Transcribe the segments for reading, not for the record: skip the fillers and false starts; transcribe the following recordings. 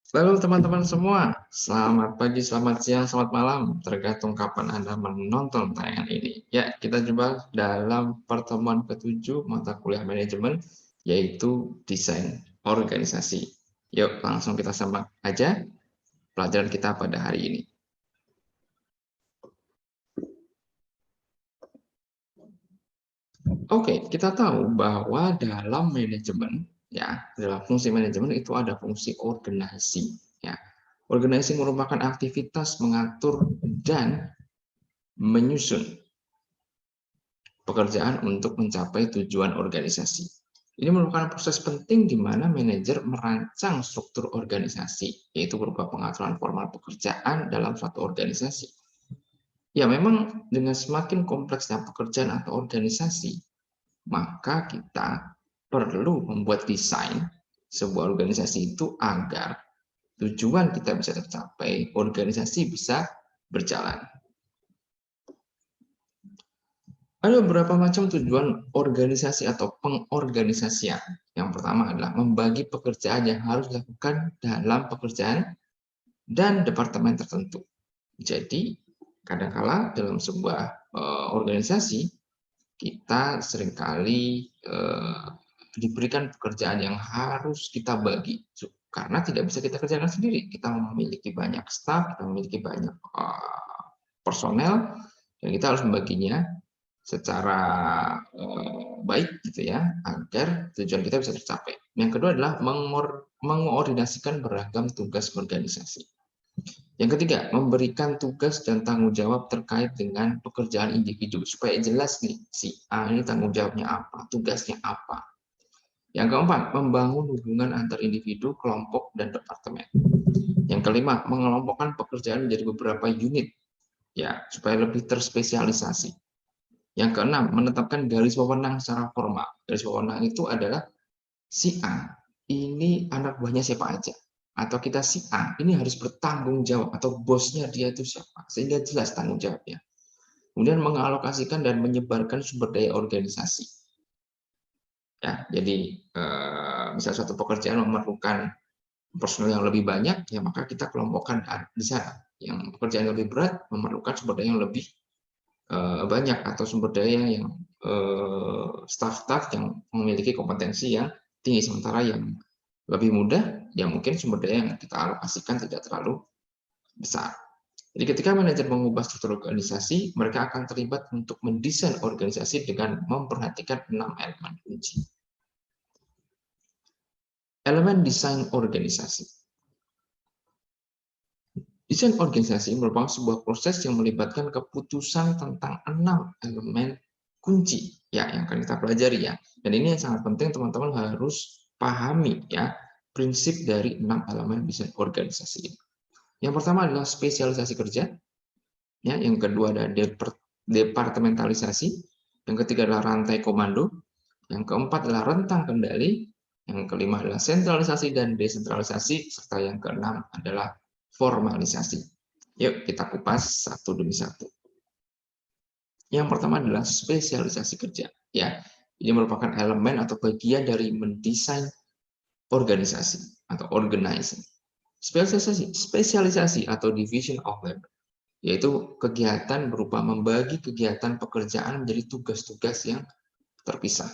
Halo teman-teman semua, selamat pagi, selamat siang, selamat malam, tergantung kapan Anda menonton tayangan ini. Ya, kita jumpa dalam pertemuan ketujuh mata kuliah manajemen, yaitu desain organisasi. Yuk, langsung kita simak aja pelajaran kita pada hari ini. Oke, kita tahu bahwa dalam manajemen, ya, dalam fungsi manajemen itu ada fungsi organisasi. Ya, organisasi merupakan aktivitas mengatur dan menyusun pekerjaan untuk mencapai tujuan organisasi. Ini merupakan proses penting di mana manajer merancang struktur organisasi, yaitu berupa pengaturan formal pekerjaan dalam suatu organisasi. Ya, memang dengan semakin kompleksnya pekerjaan atau organisasi, maka kita perlu membuat desain sebuah organisasi itu agar tujuan kita bisa tercapai, organisasi bisa berjalan. Ada beberapa macam tujuan organisasi atau pengorganisasian. Yang pertama adalah membagi pekerjaan yang harus dilakukan dalam pekerjaan dan departemen tertentu. Jadi, kadangkala dalam sebuah organisasi, kita seringkali diberikan pekerjaan yang harus kita bagi. Karena tidak bisa kita kerjakan sendiri. Kita memiliki banyak staf, kita memiliki banyak personel, dan kita harus membaginya secara baik gitu ya, agar tujuan kita bisa tercapai. Yang kedua adalah mengoordinasikan beragam tugas organisasi. Yang ketiga, memberikan tugas dan tanggung jawab terkait dengan pekerjaan individu supaya jelas nih si A ini tanggung jawabnya apa, tugasnya apa. Yang keempat, membangun hubungan antar individu, kelompok, dan departemen. Yang kelima, mengelompokkan pekerjaan menjadi beberapa unit ya supaya lebih terspesialisasi. Yang keenam, menetapkan garis wewenang secara formal. Garis wewenang itu adalah si A, ini anak buahnya siapa aja. Atau kita si A, ini harus bertanggung jawab, atau bosnya dia itu siapa. Sehingga jelas tanggung jawabnya. Kemudian mengalokasikan dan menyebarkan sumber daya organisasi. Ya, jadi misal suatu pekerjaan memerlukan personel yang lebih banyak, ya maka kita kelompokkan di sana. Yang pekerjaan yang lebih berat memerlukan sumber daya yang lebih banyak atau sumber daya yang staf-staf yang memiliki kompetensi yang tinggi, sementara yang lebih mudah ya mungkin sumber daya yang kita alokasikan tidak terlalu besar. Jadi ketika manajer mengubah struktur organisasi, mereka akan terlibat untuk mendesain organisasi dengan memperhatikan 6 elemen kunci. Elemen desain organisasi. Desain organisasi merupakan sebuah proses yang melibatkan keputusan tentang 6 elemen kunci ya yang akan kita pelajari ya. Dan ini yang sangat penting teman-teman harus pahami ya prinsip dari 6 elemen desain organisasi ini. Yang pertama adalah spesialisasi kerja, ya, yang kedua ada departementalisasi, yang ketiga adalah rantai komando, yang keempat adalah rentang kendali, yang kelima adalah sentralisasi dan desentralisasi, serta yang keenam adalah formalisasi. Yuk kita kupas satu demi satu. Yang pertama adalah spesialisasi kerja. Ya, ini merupakan elemen atau bagian dari mendesain organisasi atau organizing. Spesialisasi atau division of labor, yaitu kegiatan berupa membagi kegiatan pekerjaan menjadi tugas-tugas yang terpisah.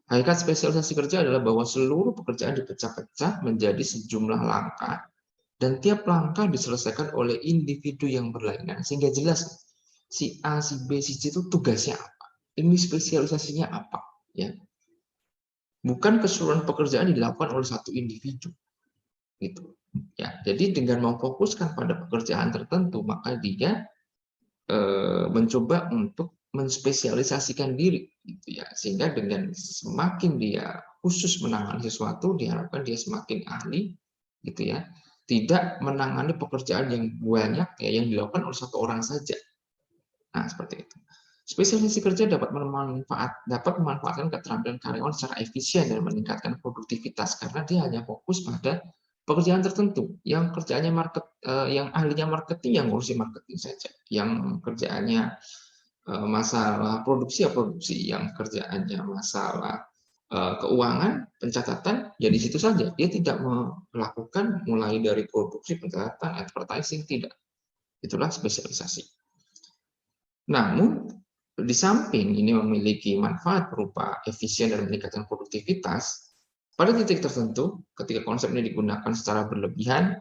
Hakikat spesialisasi kerja adalah bahwa seluruh pekerjaan dipecah-pecah menjadi sejumlah langkah dan tiap langkah diselesaikan oleh individu yang berlainan sehingga jelas si A, si B, si C itu tugasnya apa, ini spesialisasinya apa, ya. Bukan keseluruhan pekerjaan dilakukan oleh satu individu, gitu. Ya, jadi dengan memfokuskan pada pekerjaan tertentu, maka dia mencoba untuk menspesialisasikan diri, gitu ya. Sehingga dengan semakin dia khusus menangani sesuatu, diharapkan dia semakin ahli, gitu ya. Tidak menangani pekerjaan yang banyak ya yang dilakukan oleh satu orang saja. Nah, seperti itu. Spesialisasi kerja dapat memanfaatkan keterampilan karyawan secara efisien dan meningkatkan produktivitas karena dia hanya fokus pada pekerjaan tertentu. Yang kerjaannya yang ahlinya marketing yang ngurusi marketing saja. Yang kerjaannya masalah produksi ya produksi, yang kerjaannya masalah keuangan, pencatatan, ya di situ saja. Dia tidak melakukan mulai dari produksi, pencatatan, advertising, tidak. Itulah spesialisasi. Namun, di samping ini memiliki manfaat berupa efisien dan meningkatkan produktivitas, pada titik tertentu, ketika konsep ini digunakan secara berlebihan,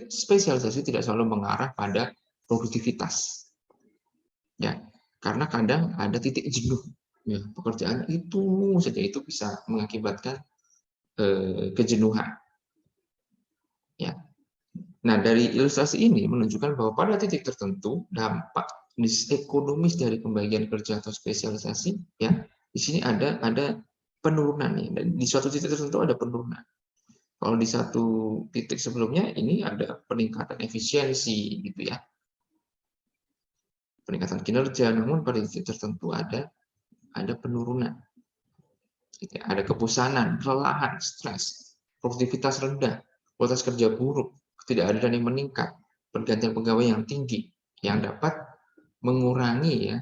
spesialisasi tidak selalu mengarah pada produktivitas. Ya, karena kadang ada titik jenuh. Ya, pekerjaan itu saja itu bisa mengakibatkan kejenuhan. Ya. Nah, dari ilustrasi ini menunjukkan bahwa pada titik tertentu dampak ekonomis dari pembagian kerja atau spesialisasi, ya, di sini ada penurunan nih, dan di suatu titik tertentu ada penurunan. Kalau di satu titik sebelumnya ini ada peningkatan efisiensi, gitu ya, peningkatan kinerja, namun pada titik tertentu ada penurunan, gitu ya. Ada kebosanan, kelelahan, stres, produktivitas rendah, kualitas kerja buruk, ketidakadilan yang meningkat, pergantian pegawai yang tinggi, yang dapat mengurangi ya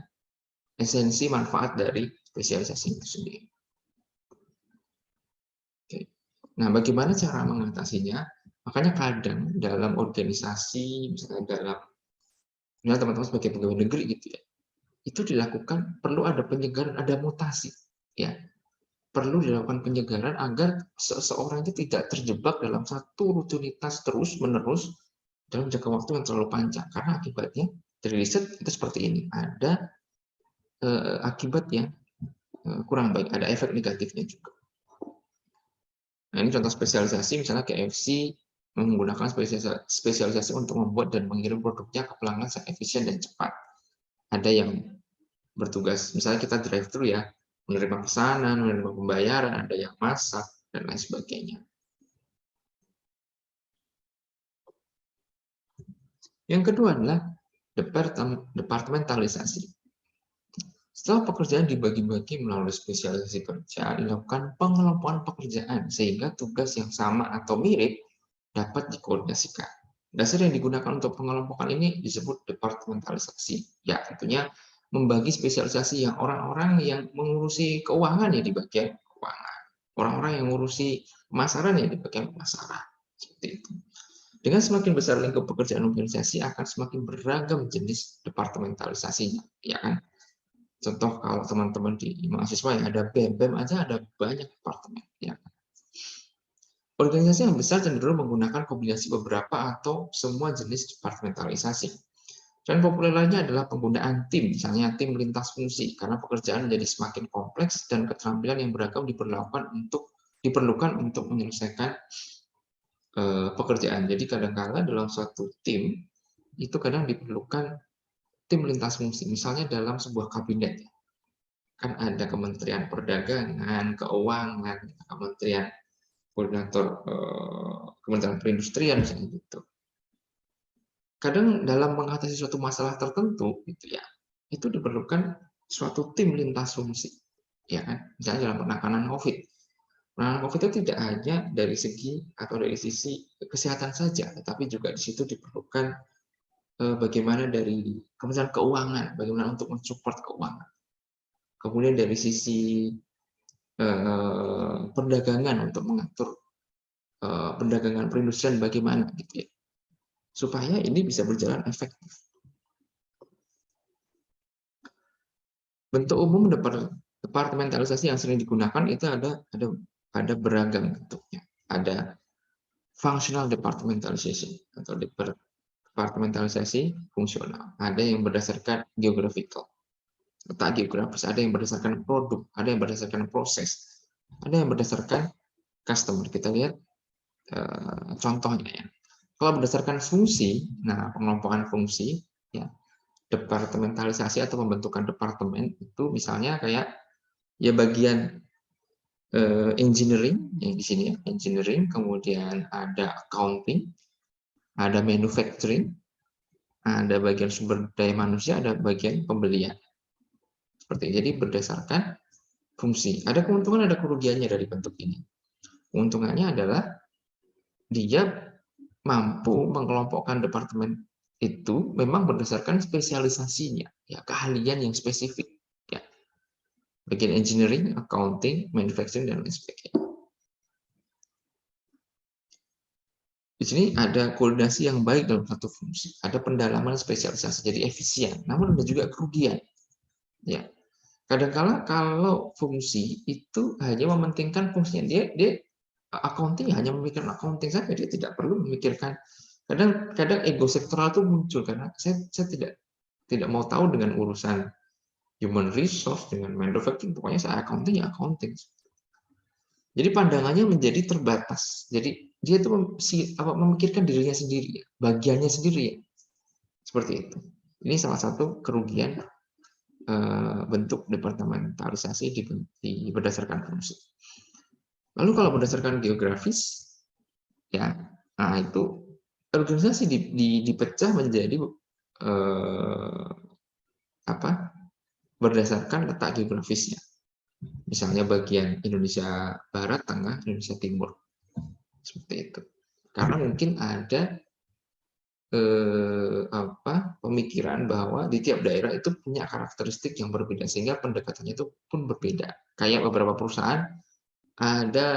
esensi manfaat dari spesialisasi itu sendiri. Oke. Nah, bagaimana cara mengatasinya? Makanya kadang dalam organisasi, misalnya teman-teman sebagai pegawai negeri gitu ya, itu dilakukan perlu ada penyegaran, ada mutasi, ya. Perlu dilakukan penyegaran agar seseorang itu tidak terjebak dalam satu rutinitas terus-menerus dalam jangka waktu yang terlalu panjang. Karena akibatnya dari riset itu seperti ini, ada akibat yang kurang baik, ada efek negatifnya juga. Nah, ini contoh spesialisasi, misalnya KFC menggunakan spesialisasi untuk membuat dan mengirim produknya ke pelanggan secara efisien dan cepat. Ada yang bertugas, misalnya kita drive-thru ya, menerima pesanan, menerima pembayaran, ada yang masak, dan lain sebagainya. Yang kedua adalah departementalisasi. Setelah pekerjaan dibagi-bagi melalui spesialisasi kerja, dilakukan pengelompokan pekerjaan sehingga tugas yang sama atau mirip dapat dikoordinasikan. Dasar yang digunakan untuk pengelompokan ini disebut departementalisasi. Ya, tentunya membagi spesialisasi yang orang-orang yang mengurusi keuangan ya di bagian keuangan. Orang-orang yang mengurusi pemasaran ya di bagian pemasaran. Seperti itu. Dengan semakin besar lingkup pekerjaan organisasi akan semakin beragam jenis departementalisasinya, ya kan? Contoh kalau teman-teman di mahasiswa yang ada BEM aja ada banyak departemen, ya. Organisasi yang besar cenderung menggunakan kombinasi beberapa atau semua jenis departementalisasi. Dan populer lainnya adalah penggunaan tim, misalnya tim lintas fungsi, karena pekerjaan menjadi semakin kompleks dan keterampilan yang beragam diperlukan untuk menyelesaikan pekerjaan. Jadi kadang-kala dalam suatu tim itu kadang diperlukan tim lintas fungsi. Misalnya dalam sebuah kabinet, kan ada Kementerian Perdagangan, Keuangan, Kementerian Koordinator Kementerian Perindustrian misalnya gitu. Kadang dalam mengatasi suatu masalah tertentu gitu ya, itu diperlukan suatu tim lintas fungsi, ya kan? Misalnya dalam penanganan COVID. Penanganan COVID itu tidak hanya dari segi atau dari sisi kesehatan saja, tetapi juga di situ diperlukan bagaimana dari Kementerian Keuangan, bagaimana untuk mensupport keuangan. Kemudian dari sisi perdagangan untuk mengatur perdagangan perindustrian bagaimana gitu ya, supaya ini bisa berjalan efektif. Bentuk umum departementalisasi yang sering digunakan itu ada beragam bentuknya. Ada functional departmentalization atau departementalisasi fungsional. Ada yang berdasarkan geographical, letak geografis, ada yang berdasarkan produk, ada yang berdasarkan proses, ada yang berdasarkan customer. Kita lihat contohnya ya. Kalau berdasarkan fungsi, nah pengelompokan fungsi, ya departementalisasi atau pembentukan departemen itu misalnya kayak ya bagian engineering yang di sini ya, engineering, kemudian ada accounting, ada manufacturing, ada bagian sumber daya manusia, ada bagian pembelian. Seperti jadi berdasarkan fungsi. Ada keuntungan, ada kerugiannya dari bentuk ini. Keuntungannya adalah dia mampu mengelompokkan departemen itu memang berdasarkan spesialisasinya, ya keahlian yang spesifik. Ya. bagian engineering, accounting, manufacturing, dan lain sebagainya. Di sini ada koordinasi yang baik dalam satu fungsi, ada pendalaman spesialisasi, jadi efisien. Namun ada juga kerugian. Ya, kadang-kala kalau fungsi itu hanya mementingkan fungsinya, dia accounting hanya memikirkan accounting saja, dia tidak perlu memikirkan. Kadang ego sektoral itu muncul karena saya tidak mau tahu dengan urusan human resource, dengan manufacturing, pokoknya saya accounting ya accounting. Jadi pandangannya menjadi terbatas. Jadi dia itu memikirkan dirinya sendiri, bagiannya sendiri. Seperti itu. Ini salah satu kerugian bentuk departementalisasi berdasarkan fungsi. Lalu kalau berdasarkan geografis, ya, nah itu organisasi dipecah menjadi berdasarkan letak geografisnya. Misalnya bagian Indonesia Barat, Tengah, Indonesia Timur. Seperti itu. Karena mungkin ada pemikiran bahwa di tiap daerah itu punya karakteristik yang berbeda, sehingga pendekatannya itu pun berbeda. Kayak beberapa perusahaan ada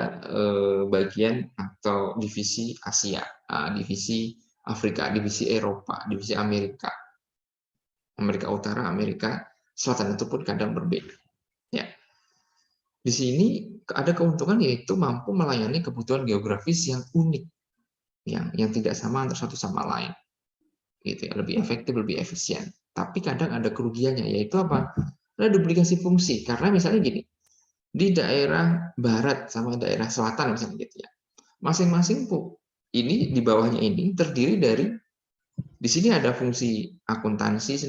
bagian atau divisi Asia, divisi Afrika, divisi Eropa, divisi Amerika Utara, Amerika Selatan, itu pun kadang berbeda. Ya. Di sini ada keuntungan, yaitu mampu melayani kebutuhan geografis yang unik, yang tidak sama antara satu sama lain. Gitu ya, lebih efektif, lebih efisien. Tapi kadang ada kerugiannya, yaitu apa? Ada duplikasi fungsi. Karena misalnya gini, di daerah barat sama daerah selatan misalnya gitu ya, masing-masing ini di bawahnya ini terdiri dari, di sini ada fungsi akuntansinya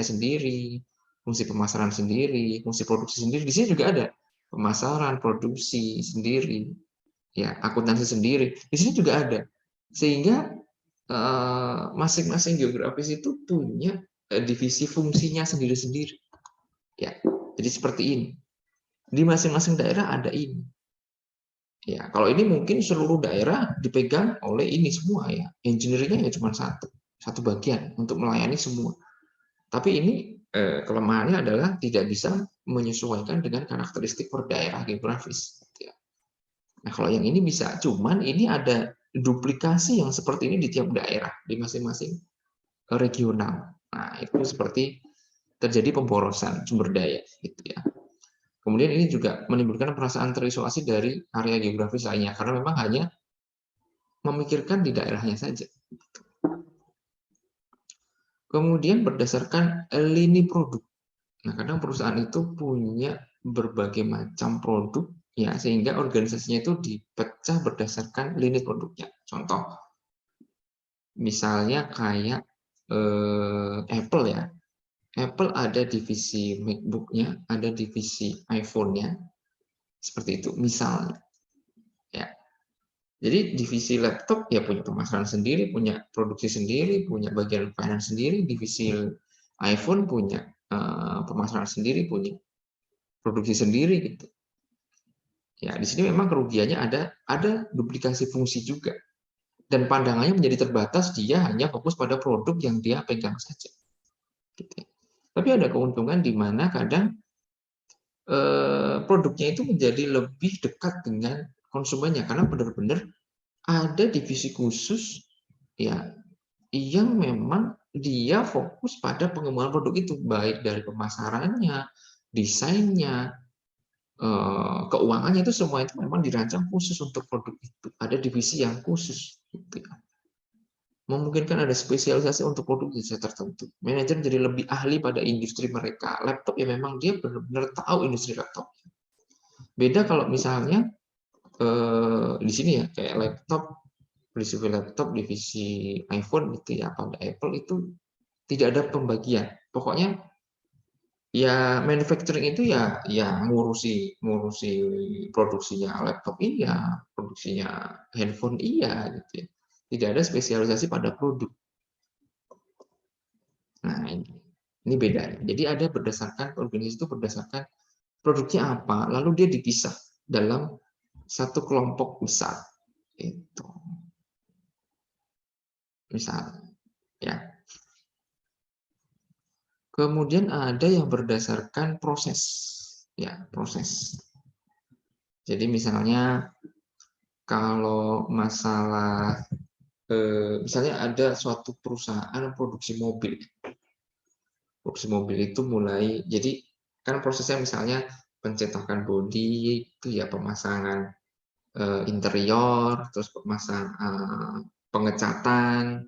sendiri, fungsi pemasaran sendiri, fungsi produksi sendiri. Di sini juga ada pemasaran, produksi sendiri, ya, akuntansi sendiri. Di sini juga ada. Sehingga masing-masing geografis itu punya divisi fungsinya sendiri-sendiri. Ya, jadi seperti ini. Di masing-masing daerah ada ini. Ya, kalau ini mungkin seluruh daerah dipegang oleh ini semua ya. Engineering-nya ya cuma satu bagian untuk melayani semua. Tapi ini kelemahannya adalah tidak bisa menyesuaikan dengan karakteristik per daerah geografis. Nah, kalau yang ini bisa, cuman ini ada duplikasi yang seperti ini di tiap daerah, di masing-masing regional. Nah, itu seperti terjadi pemborosan sumber daya, gitu ya. Kemudian ini juga menimbulkan perasaan terisolasi dari area geografis lainnya, karena memang hanya memikirkan di daerahnya saja. Kemudian berdasarkan lini produk. Nah, kadang perusahaan itu punya berbagai macam produk, ya, sehingga organisasinya itu dipecah berdasarkan lini produknya. Contoh, misalnya kayak Apple ya. Apple ada divisi MacBook-nya, ada divisi iPhone-nya, seperti itu misalnya. Ya. Jadi divisi laptop ya punya pemasaran sendiri, punya produksi sendiri, punya bagian finance sendiri. Divisi iPhone punya pemasaran sendiri, punya produksi sendiri gitu. Ya, di sini memang kerugiannya ada duplikasi fungsi juga. Dan pandangannya menjadi terbatas, dia hanya fokus pada produk yang dia pegang saja. Gitu. Tapi ada keuntungan di mana kadang produknya itu menjadi lebih dekat dengan konsumennya, karena benar-benar ada divisi khusus ya yang memang dia fokus pada pengembangan produk itu, baik dari pemasarannya, desainnya, keuangannya, itu semua itu memang dirancang khusus untuk produk itu. Ada divisi yang khusus. Gitu ya. Memungkinkan ada spesialisasi untuk produk tertentu. Manajer jadi lebih ahli pada industri mereka. Laptop ya memang dia benar-benar tahu industri laptop. Beda kalau misalnya di sini ya kayak laptop, divisi iPhone gitu ya, pada Apple itu tidak ada pembagian. Pokoknya ya manufacturing itu ya ngurusi produksinya laptop iya, produksinya handphone iya gitu ya. Tidak ada spesialisasi pada produk. Nah, ini beda. Jadi ada berdasarkan organisasi itu berdasarkan produknya apa, lalu dia dipisah dalam satu kelompok besar. Itu. Misal, ya. Kemudian ada yang berdasarkan proses. ya proses. Jadi misalnya kalau masalah misalnya ada suatu perusahaan produksi mobil. Produksi mobil itu mulai, jadi kan prosesnya misalnya pencetakan bodi itu ya pemasangan interior, terus pengecatan,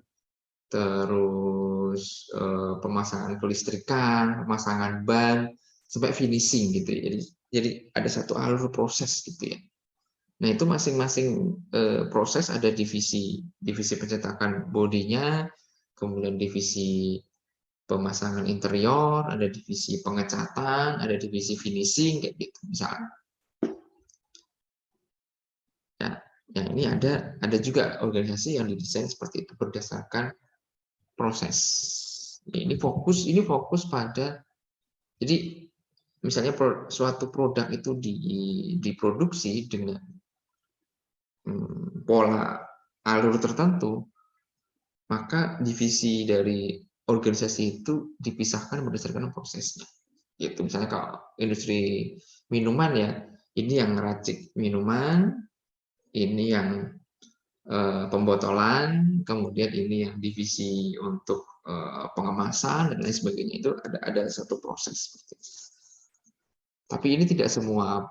terus pemasangan kelistrikan, pemasangan ban, sampai finishing gitu ya. Jadi ada satu alur proses gitu ya. Nah itu masing-masing proses ada divisi pencetakan bodinya, kemudian divisi pemasangan interior, ada divisi pengecatan, ada divisi finishing kayak gitu misalnya. Ya ini ada juga organisasi yang didesain seperti itu berdasarkan proses. Ini fokus pada, jadi misalnya suatu produk itu diproduksi dengan pola alur tertentu, maka divisi dari organisasi itu dipisahkan berdasarkan prosesnya. Gitu. Misalnya kalau industri minuman ya, ini yang ngeracik minuman, ini yang pembotolan, kemudian ini yang divisi untuk pengemasan dan lain sebagainya. Itu ada satu proses seperti itu. Tapi ini tidak semua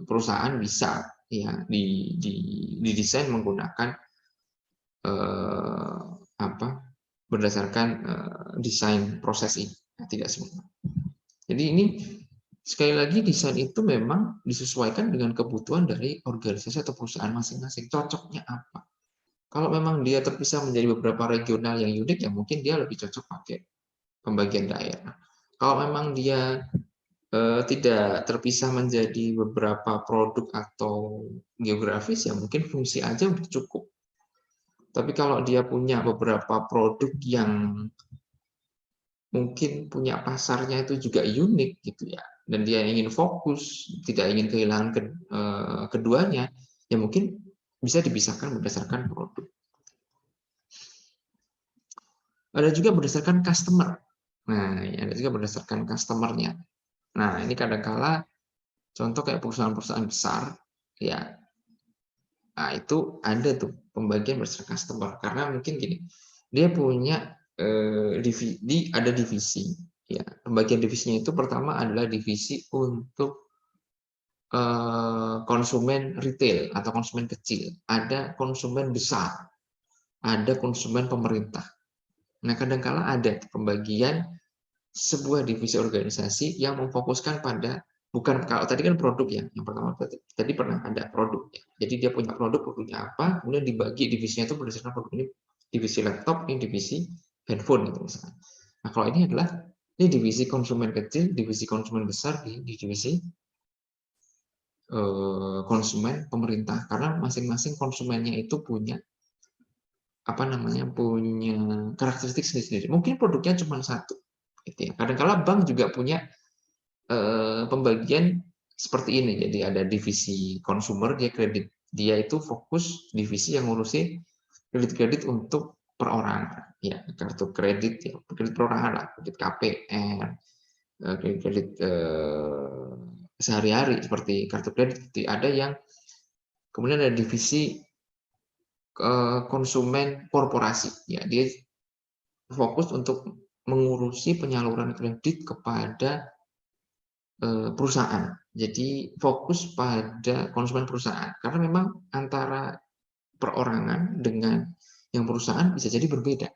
perusahaan bisa ya didesain menggunakan berdasarkan desain proses ini. Nah, tidak semua. Jadi ini sekali lagi desain itu memang disesuaikan dengan kebutuhan dari organisasi atau perusahaan masing-masing. Cocoknya apa? Kalau memang dia terpisah menjadi beberapa regional yang unik, ya mungkin dia lebih cocok pakai pembagian daerah. Kalau memang dia tidak terpisah menjadi beberapa produk atau geografis, ya mungkin fungsi aja udah cukup. Tapi kalau dia punya beberapa produk yang mungkin punya pasarnya itu juga unik gitu ya, dan dia ingin fokus, tidak ingin kehilangan keduanya, ya mungkin bisa dipisahkan berdasarkan produk. Ada juga berdasarkan customer. Nah, ada juga berdasarkan customernya. Nah, ini kadangkala contoh kayak perusahaan-perusahaan besar, ya, nah itu ada tuh pembagian berdasarkan customer, karena mungkin gini, dia punya ada divisi, ya. Pembagian divisinya itu pertama adalah divisi untuk konsumen retail atau konsumen kecil, ada konsumen besar, ada konsumen pemerintah. Nah, kadangkala ada pembagian sebuah divisi organisasi yang memfokuskan pada, bukan, kalau tadi kan produk ya, yang pertama tadi pernah ada produk ya. Jadi dia punya produknya apa, kemudian dibagi divisinya itu berdasarkan produk ini, divisi laptop, ini divisi handphone gitu misalnya. Nah, kalau ini adalah ini divisi konsumen kecil, divisi konsumen besar, di divisi konsumen pemerintah, karena masing-masing konsumennya itu punya punya karakteristik sendiri-sendiri. Mungkin produknya cuma satu, gitu ya. Kadang-kala bank juga punya pembagian seperti ini. Jadi ada divisi consumer, dia itu fokus divisi yang ngurusin kredit untuk perorangan, ya, kartu kredit, ya, kredit perorangan lah, kredit KPR, kredit sehari-hari seperti kartu kredit. Ada yang kemudian ada divisi konsumen korporasi, ya, dia fokus untuk mengurusi penyaluran kredit kepada perusahaan. Jadi fokus pada konsumen perusahaan, karena memang antara perorangan dengan yang perusahaan bisa jadi berbeda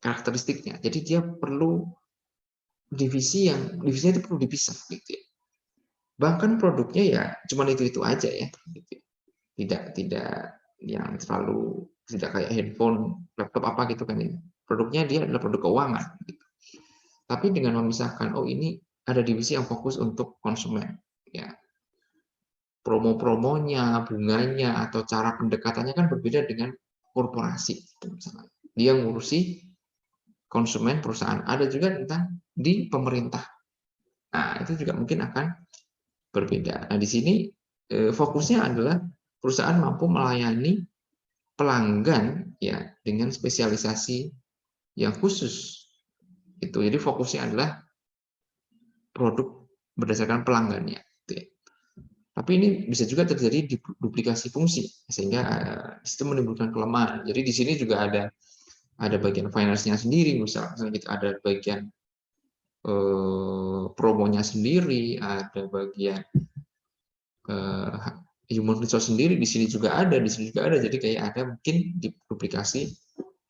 karakteristiknya. Jadi dia perlu divisinya itu perlu dipisah gitu ya. Bahkan produknya ya cuma itu aja ya, gitu. Tidak yang terlalu, tidak kayak handphone, laptop apa gitu kan ya. Produknya dia adalah produk keuangan gitu. Tapi dengan memisahkan, oh ini ada divisi yang fokus untuk konsumen, ya. Promo-promonya, bunganya, atau cara pendekatannya kan berbeda dengan korporasi. Misalnya. Dia ngurusi konsumen perusahaan. Ada juga tentang di pemerintah. Nah, itu juga mungkin akan berbeda. Nah, di sini fokusnya adalah perusahaan mampu melayani pelanggan ya dengan spesialisasi yang khusus. Itu. Jadi fokusnya adalah produk berdasarkan pelanggannya. Gitu ya. Tapi ini bisa juga terjadi di duplikasi fungsi, sehingga itu menimbulkan kelemahan. Jadi di sini juga ada bagian finance-nya sendiri, misalnya kita ada bagian promonya sendiri, ada bagian human resource sendiri, di sini juga ada, di sini juga ada. Jadi kayak ada mungkin di duplikasi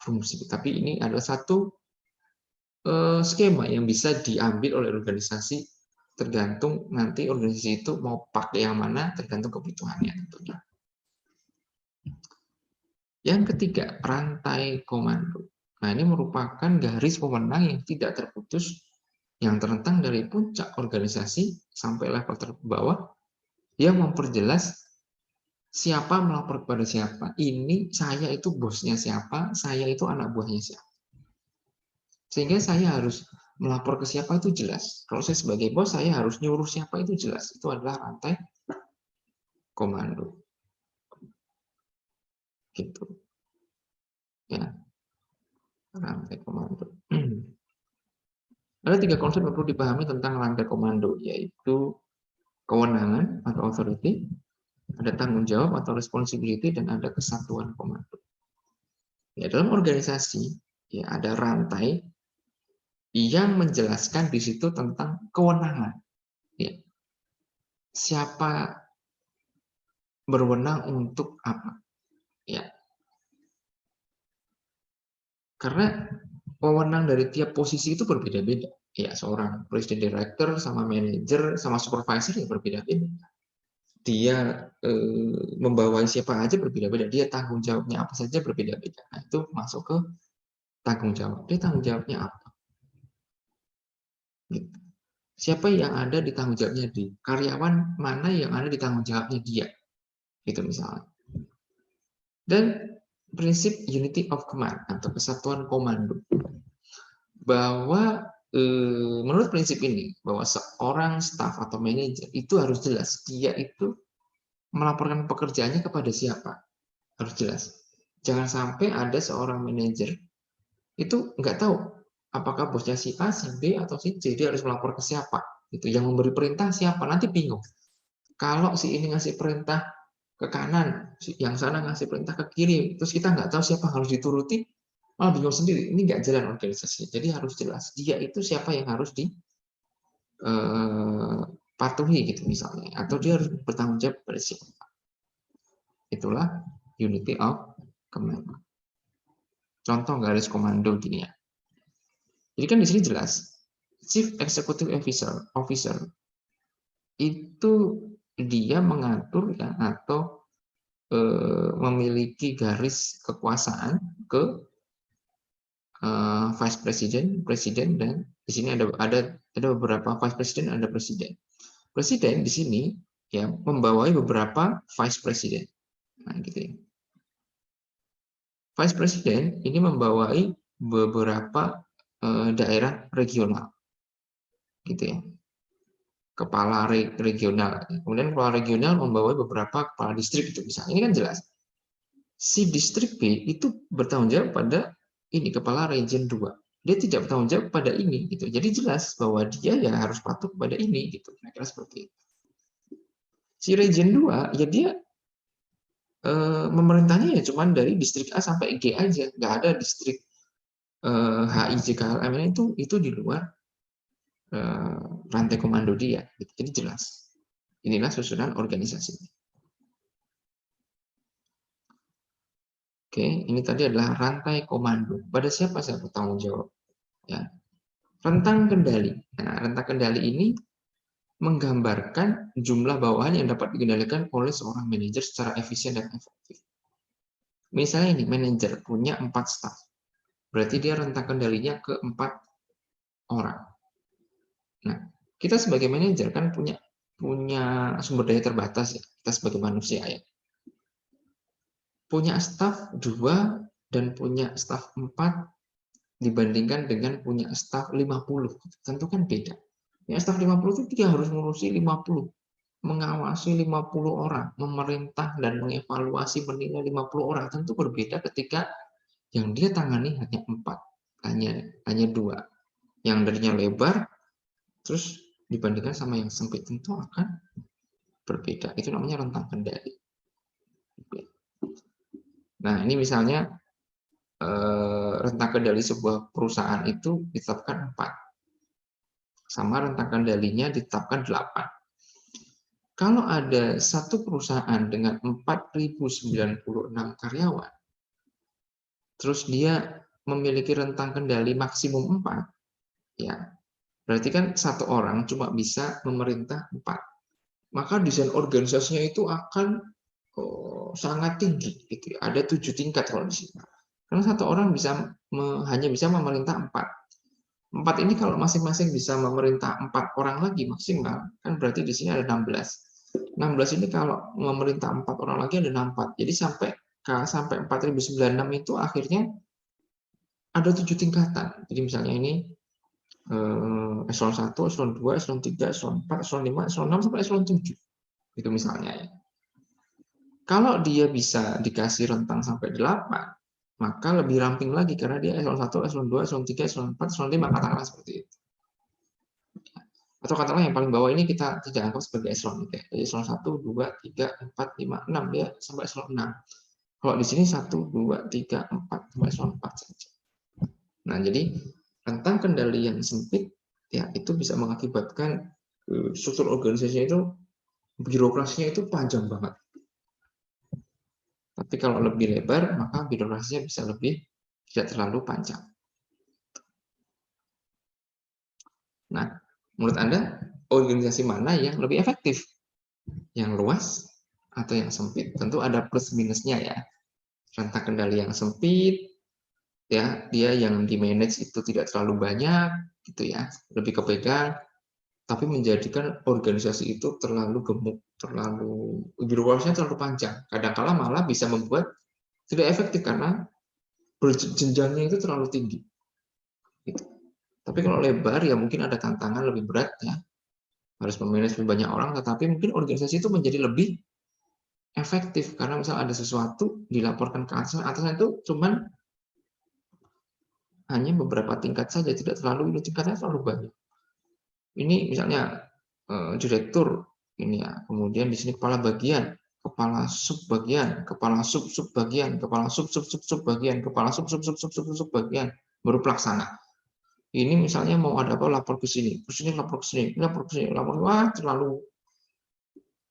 fungsi. Tapi ini adalah satu skema yang bisa diambil oleh organisasi, tergantung nanti organisasi itu mau pakai yang mana, tergantung kebutuhannya tentunya. Yang ketiga, rantai komando. Nah, ini merupakan garis pemenang yang tidak terputus, yang terentang dari puncak organisasi sampai level terbawah, yang memperjelas siapa melapor kepada siapa. Ini saya itu bosnya siapa, saya itu anak buahnya siapa. Sehingga saya harus melapor ke siapa itu jelas. Kalau saya sebagai bos, saya harus nyuruh siapa itu jelas. Itu adalah rantai komando. Gitu. Ya, rantai komando. Ada 3 konsep yang perlu dipahami tentang rantai komando, yaitu kewenangan atau authority, ada tanggung jawab atau responsibility, dan ada kesatuan komando. Ya, dalam organisasi ya ada rantai yang menjelaskan di situ tentang kewenangan. Ya. Siapa berwenang untuk apa? Ya. Karena wewenang dari tiap posisi itu berbeda-beda. Ya, seorang presiden director sama manajer sama supervisor ya berbeda-beda. Dia membawai siapa aja berbeda-beda. Dia tanggung jawabnya apa saja berbeda-beda. Nah, itu masuk ke tanggung jawab. Dia tanggung jawabnya apa? Gitu. Siapa yang ada di tanggung jawabnya dia? Karyawan mana yang ada di tanggung jawabnya dia? Gitu misalnya. Dan prinsip unity of command atau kesatuan komando. Bahwa menurut prinsip ini, bahwa seorang staff atau manajer itu harus jelas dia itu melaporkan pekerjaannya kepada siapa. Harus jelas. Jangan sampai ada seorang manajer itu nggak tahu apakah bosnya si A, si B, atau si C, dia harus melapor ke siapa. Itu yang memberi perintah siapa, nanti bingung. Kalau si ini ngasih perintah ke kanan, yang sana ngasih perintah ke kiri, terus kita nggak tahu siapa harus dituruti, malah bingung sendiri. Ini nggak jalan organisasi. Jadi harus jelas dia itu siapa yang harus dipatuhi gitu misalnya, atau dia harus bertanggung jawab pada siapa. Itulah unity of command. Contoh garis komando gini ya. Jadi kan di sini jelas, Chief Executive Officer itu dia mengatur ya, atau memiliki garis kekuasaan ke Vice President, Presiden, dan di sini ada beberapa Vice President, ada Presiden. Presiden di sini ya membawai beberapa Vice President. Nah, gitu ya. Vice President ini membawai beberapa daerah regional, gitu ya. Kepala regional. Kemudian kepala regional membawai beberapa kepala distrik itu misalnya. Ini kan jelas. Si distrik B itu bertanggung jawab pada ini kepala region 2. Dia tidak bertanggung jawab pada ini gitu. Jadi jelas bahwa dia ya harus patuh pada ini gitu. Kira-kira seperti itu. Si region 2 ya dia memerintahnya ya cuma dari distrik A sampai G aja, nggak ada distrik HI, JKLM itu di luar rantai komando dia. Jadi jelas. Inilah susunan organisasi. Oke, ini tadi adalah rantai komando. Pada siapa saya bertanggung jawab? Ya. Rentang kendali. Nah, rentang kendali ini menggambarkan jumlah bawahan yang dapat dikendalikan oleh seorang manajer secara efisien dan efektif. Misalnya ini, manajer punya 4 staff. Berarti dia rentang kendalinya ke 4 orang. Nah, kita sebagai manajer kan punya sumber daya terbatas ya, kita sebagai manusia ya. Punya staff 2 dan punya staff 4 dibandingkan dengan punya staff 50. Tentu kan beda. Ya, staff 50 itu dia harus ngurusi 50, mengawasi 50 orang, memerintah dan mengevaluasi menilai 50 orang. Tentu berbeda ketika yang dia tangani hanya 4, hanya 2. Yang darinya lebar, terus dibandingkan sama yang sempit tentu akan berbeda. Itu namanya rentang kendali. Nah, ini misalnya rentang kendali sebuah perusahaan itu ditetapkan 4. Sama rentang kendalinya ditetapkan 8. Kalau ada satu perusahaan dengan 4.096 karyawan, terus dia memiliki rentang kendali maksimum 4, ya, berarti kan satu orang cuma bisa memerintah 4. Maka desain organisasinya itu akan sangat tinggi. Gitu. Ada 7 tingkat kalau di sini. Karena satu orang hanya bisa memerintah 4. 4 ini kalau masing-masing bisa memerintah 4 orang lagi maksimal, kan berarti di sini ada 16. 16 ini kalau memerintah 4 orang lagi ada 64. Jadi sampai 4096 itu akhirnya ada 7 tingkatan. Jadi misalnya ini eselon 1, eselon 2, eselon 3, eselon 4, eselon 5, eselon 6 sampai eselon 7. Itu misalnya ya. Kalau dia bisa dikasih rentang sampai 8, maka lebih ramping lagi karena dia eselon 1, eselon 2, eselon 3, eselon 4, eselon 5, katakanlah seperti itu. Atau katakanlah yang paling bawah ini kita tidak anggap sebagai eselon. Jadi eselon 1, 2, 3, 4, 5, 6, dia sampai eselon 6. Kalau di sini 1, 2, 3, 4, sampai eselon 4 saja. Nah, jadi rentang kendali yang sempit, ya itu bisa mengakibatkan struktur organisasinya itu, birokrasinya itu panjang banget. Tapi kalau lebih lebar, maka birokrasinya bisa tidak terlalu panjang. Nah, menurut Anda, organisasi mana yang lebih efektif? Yang luas atau yang sempit? Tentu ada plus minusnya ya. Rentang kendali yang sempit, ya dia yang di manage itu tidak terlalu banyak, gitu ya, lebih kepegang, tapi menjadikan organisasi itu terlalu gemuk, birokrasinya terlalu panjang. Kadang-kala malah bisa membuat tidak efektif karena jenjangnya itu terlalu tinggi. Gitu. Tapi kalau lebar ya mungkin ada tantangan lebih berat ya, harus memanage banyak orang, tetapi mungkin organisasi itu menjadi lebih efektif karena misal ada sesuatu dilaporkan ke atasan itu cuman hanya beberapa tingkat saja, tidak terlalu tingkatnya terlalu banyak. Ini misalnya direktur ini ya, kemudian di sini kepala bagian, kepala sub bagian, kepala sub bagian, kepala sub bagian, kepala sub bagian, baru pelaksana. Ini misalnya mau ada apa lapor ke sini, lapor ke sini, wah terlalu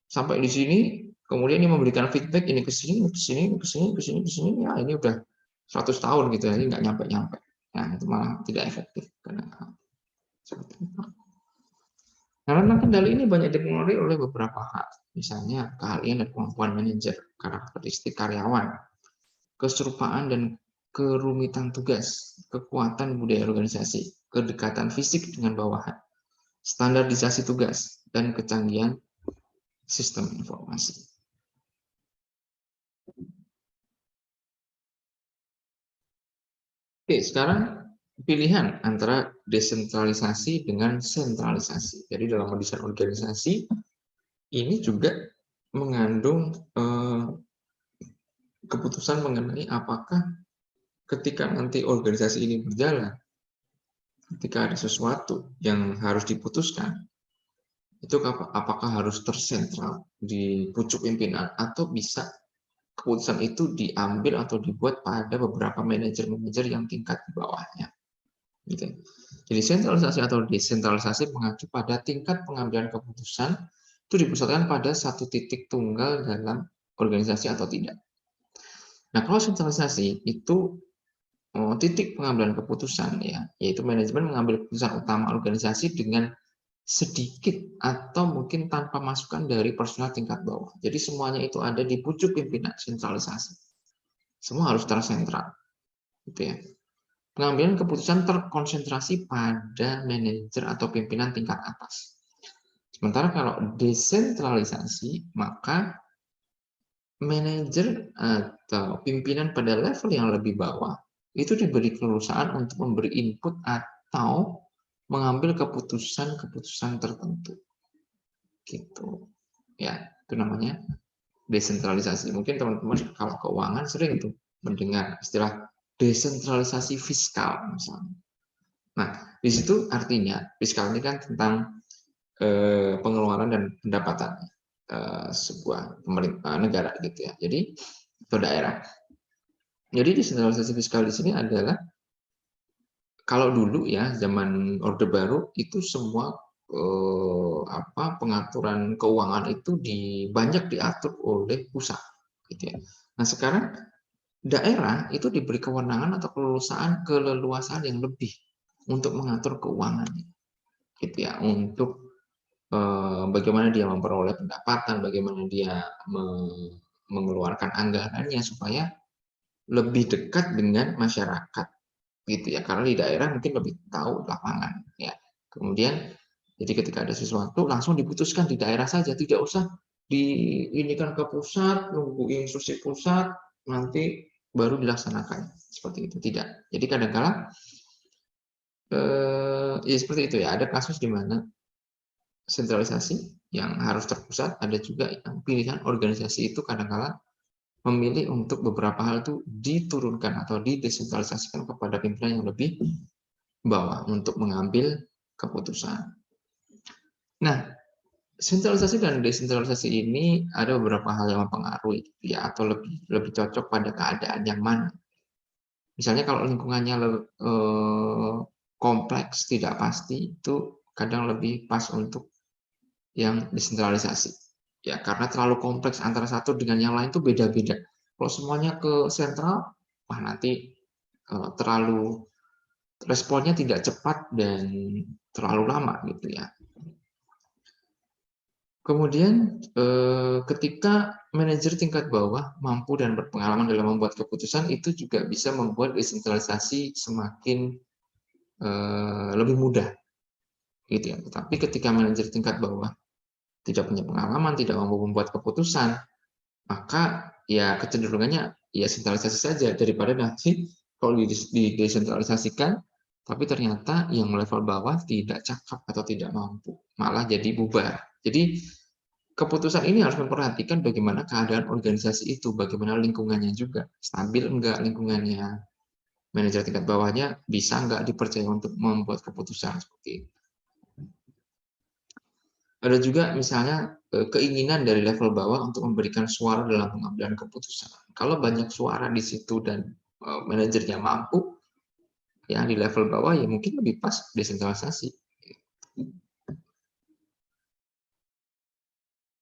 sampai di sini, kemudian ini memberikan feedback ini ke sini, ke sini, ke sini, ke sini, ke sini, ya ini udah 100 tahun gitu ya, ini nggak nyampe-nyampe. Nah, itu malah tidak efektif karena seperti itu. Nah, rentang kendali ini banyak dipengaruhi oleh beberapa hal, misalnya keahlian dan kemampuan manajer, karakteristik karyawan, keserupaan dan kerumitan tugas, kekuatan budaya organisasi, kedekatan fisik dengan bawahan, standarisasi tugas, dan kecanggihan sistem informasi. Oke, sekarang pilihan antara desentralisasi dengan sentralisasi. Jadi dalam mendesain organisasi, ini juga mengandung keputusan mengenai apakah ketika nanti organisasi ini berjalan, ketika ada sesuatu yang harus diputuskan, itu apakah harus tersentral di pucuk pimpinan atau bisa keputusan itu diambil atau dibuat pada beberapa manajer-manajer yang tingkat di bawahnya. Gitu. Jadi sentralisasi atau desentralisasi mengacu pada tingkat pengambilan keputusan itu dipusatkan pada satu titik tunggal dalam organisasi atau tidak. Nah, kalau sentralisasi itu titik pengambilan keputusan ya, yaitu manajemen mengambil keputusan utama organisasi dengan sedikit atau mungkin tanpa masukan dari personal tingkat bawah. Jadi semuanya itu ada di pucuk pimpinan, sentralisasi. Semua harus tersentral. Gitu ya. Pengambilan keputusan terkonsentrasi pada manajer atau pimpinan tingkat atas. Sementara kalau desentralisasi, maka manajer atau pimpinan pada level yang lebih bawah itu diberi keleluasaan untuk memberi input atau mengambil keputusan-keputusan tertentu. Gitu. Ya, itu namanya desentralisasi. Mungkin teman-teman kalau keuangan sering itu mendengar istilah desentralisasi fiskal misalnya. Nah, di situ artinya fiskal ini kan tentang pengeluaran dan pendapatan sebuah pemerintah negara gitu ya. Jadi atau daerah. Jadi desentralisasi fiskal di sini adalah kalau dulu ya zaman Orde Baru itu semua pengaturan keuangan itu banyak diatur oleh pusat gitu ya. Nah, sekarang daerah itu diberi kewenangan atau keleluasaan yang lebih untuk mengatur keuangan gitu ya, untuk bagaimana dia memperoleh pendapatan, bagaimana dia mengeluarkan anggarannya supaya lebih dekat dengan masyarakat gitu ya, karena di daerah mungkin lebih tahu lapangan ya. Kemudian jadi ketika ada sesuatu langsung diputuskan di daerah saja, tidak usah diinikan ke pusat, nunggu instruksi pusat nanti baru dilaksanakan seperti itu, tidak. Jadi kadang-kala ya seperti itu ya, ada kasus di mana sentralisasi yang harus terpusat, ada juga yang pilihan organisasi itu kadang-kala memilih untuk beberapa hal itu diturunkan atau didesentralisasikan kepada pimpinan yang lebih bawah untuk mengambil keputusan. Nah, sentralisasi dan desentralisasi ini ada beberapa hal yang mempengaruhi ya, atau lebih cocok pada keadaan yang mana. Misalnya kalau lingkungannya kompleks, tidak pasti, itu kadang lebih pas untuk yang desentralisasi. Ya, karena terlalu kompleks antara satu dengan yang lain itu beda-beda. Kalau semuanya ke sentral, wah nanti terlalu responnya tidak cepat dan terlalu lama gitu ya. Kemudian ketika manajer tingkat bawah mampu dan berpengalaman dalam membuat keputusan, itu juga bisa membuat desentralisasi semakin lebih mudah gitu ya. Tetapi ketika manajer tingkat bawah tidak punya pengalaman, tidak mampu membuat keputusan, maka ya kecenderungannya ya sentralisasi saja, daripada nanti kalau didesentralisasikan tapi ternyata yang level bawah tidak cakap atau tidak mampu, malah jadi bubar. Jadi keputusan ini harus memperhatikan bagaimana keadaan organisasi itu, bagaimana lingkungannya juga, stabil enggak lingkungannya, manajer tingkat bawahnya bisa enggak dipercaya untuk membuat keputusan seperti itu. Ada juga misalnya keinginan dari level bawah untuk memberikan suara dalam pengambilan keputusan. Kalau banyak suara di situ dan manajernya mampu, ya di level bawah ya mungkin lebih pas desentralisasi.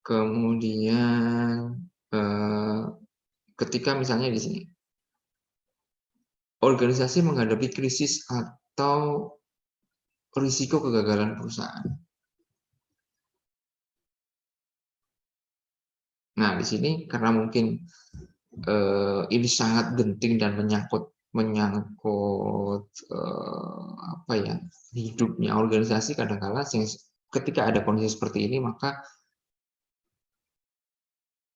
Kemudian ketika misalnya di sini organisasi menghadapi krisis atau risiko kegagalan perusahaan. Nah, di sini karena mungkin ini sangat genting dan menyangkut apa ya, hidupnya organisasi, kadang-kala ketika ada kondisi seperti ini, maka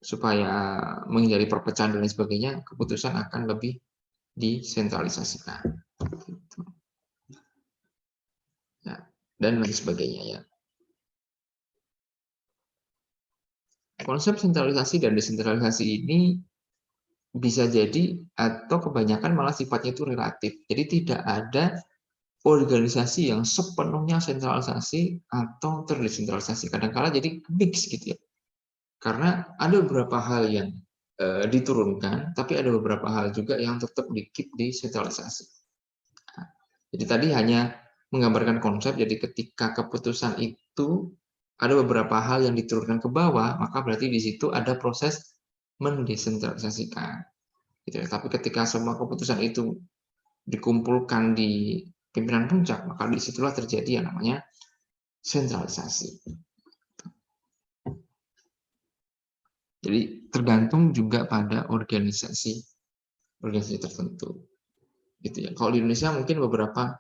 supaya menghindari perpecahan dan lain sebagainya, keputusan akan lebih disentralisasikan. Gitu. Ya, dan lain sebagainya ya. Konsep sentralisasi dan desentralisasi ini bisa jadi atau kebanyakan malah sifatnya itu relatif. Jadi tidak ada organisasi yang sepenuhnya sentralisasi atau terdesentralisasi. Kadang-kala jadi mix gitu ya. Karena ada beberapa hal yang diturunkan, tapi ada beberapa hal juga yang tetap di-keep disentralisasi. Nah, jadi tadi hanya menggambarkan konsep, jadi ketika keputusan itu ada beberapa hal yang diturunkan ke bawah, maka berarti di situ ada proses mendesentralisasikan. Gitu ya. Tapi ketika semua keputusan itu dikumpulkan di pimpinan puncak, maka disitulah terjadi yang namanya sentralisasi. Jadi tergantung juga pada organisasi tertentu. Gitu ya. Kalau di Indonesia mungkin beberapa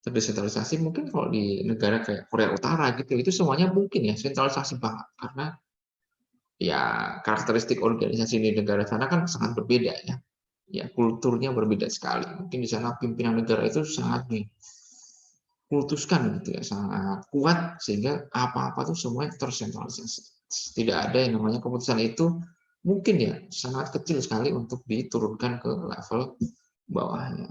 terdesentralisasi, mungkin kalau di negara kayak Korea Utara gitu, itu semuanya mungkin ya sentralisasi banget, karena ya karakteristik organisasi di negara sana kan sangat berbeda ya. Ya, kulturnya berbeda sekali. Mungkin di sana pimpinan negara itu sangat dikultuskan gitu ya, sangat kuat sehingga apa-apa tuh semuanya tersentralisasi. Tidak ada yang namanya keputusan itu mungkin ya sangat kecil sekali untuk diturunkan ke level bawahnya.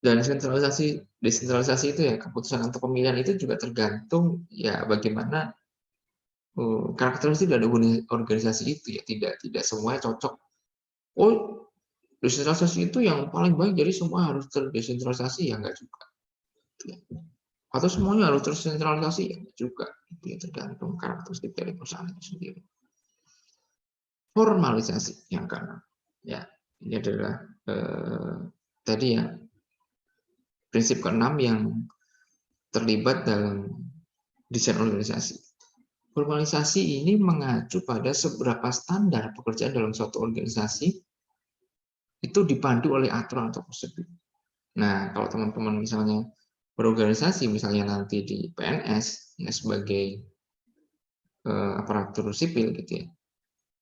Dan desentralisasi itu ya, keputusan untuk pemilihan itu juga tergantung ya bagaimana karakteristik dari organisasi itu ya, tidak semuanya cocok. Oh, desentralisasi itu yang paling baik, jadi semua harus terdesentralisasi, ya enggak juga. Atau semuanya harus tersentralisasi, ya enggak juga. Itu ya tergantung karakteristik dari perusahaan itu sendiri. Formalisasi yang keenam. Ya, ini adalah tadi ya prinsip keenam yang terlibat dalam desain organisasi. Formalisasi ini mengacu pada seberapa standar pekerjaan dalam suatu organisasi itu dipandu oleh aturan atau prosedur. Nah, kalau teman-teman misalnya berorganisasi, misalnya nanti di PNS ya, sebagai aparatur sipil gitu ya,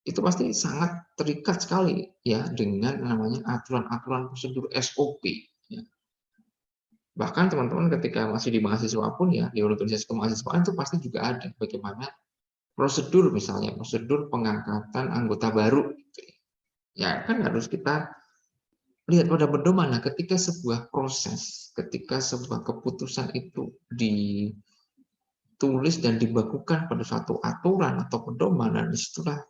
itu pasti sangat terikat sekali ya dengan namanya aturan-aturan prosedur SOP. Ya. Bahkan teman-teman ketika masih di mahasiswa pun ya, di organisasi kemahasiswaan itu pasti juga ada bagaimana prosedur, misalnya prosedur pengangkatan anggota baru. Ya kan harus kita lihat pada pedoman. Nah, ketika sebuah proses, ketika sebuah keputusan itu ditulis dan dibakukan pada suatu aturan atau pedoman, dan disitulah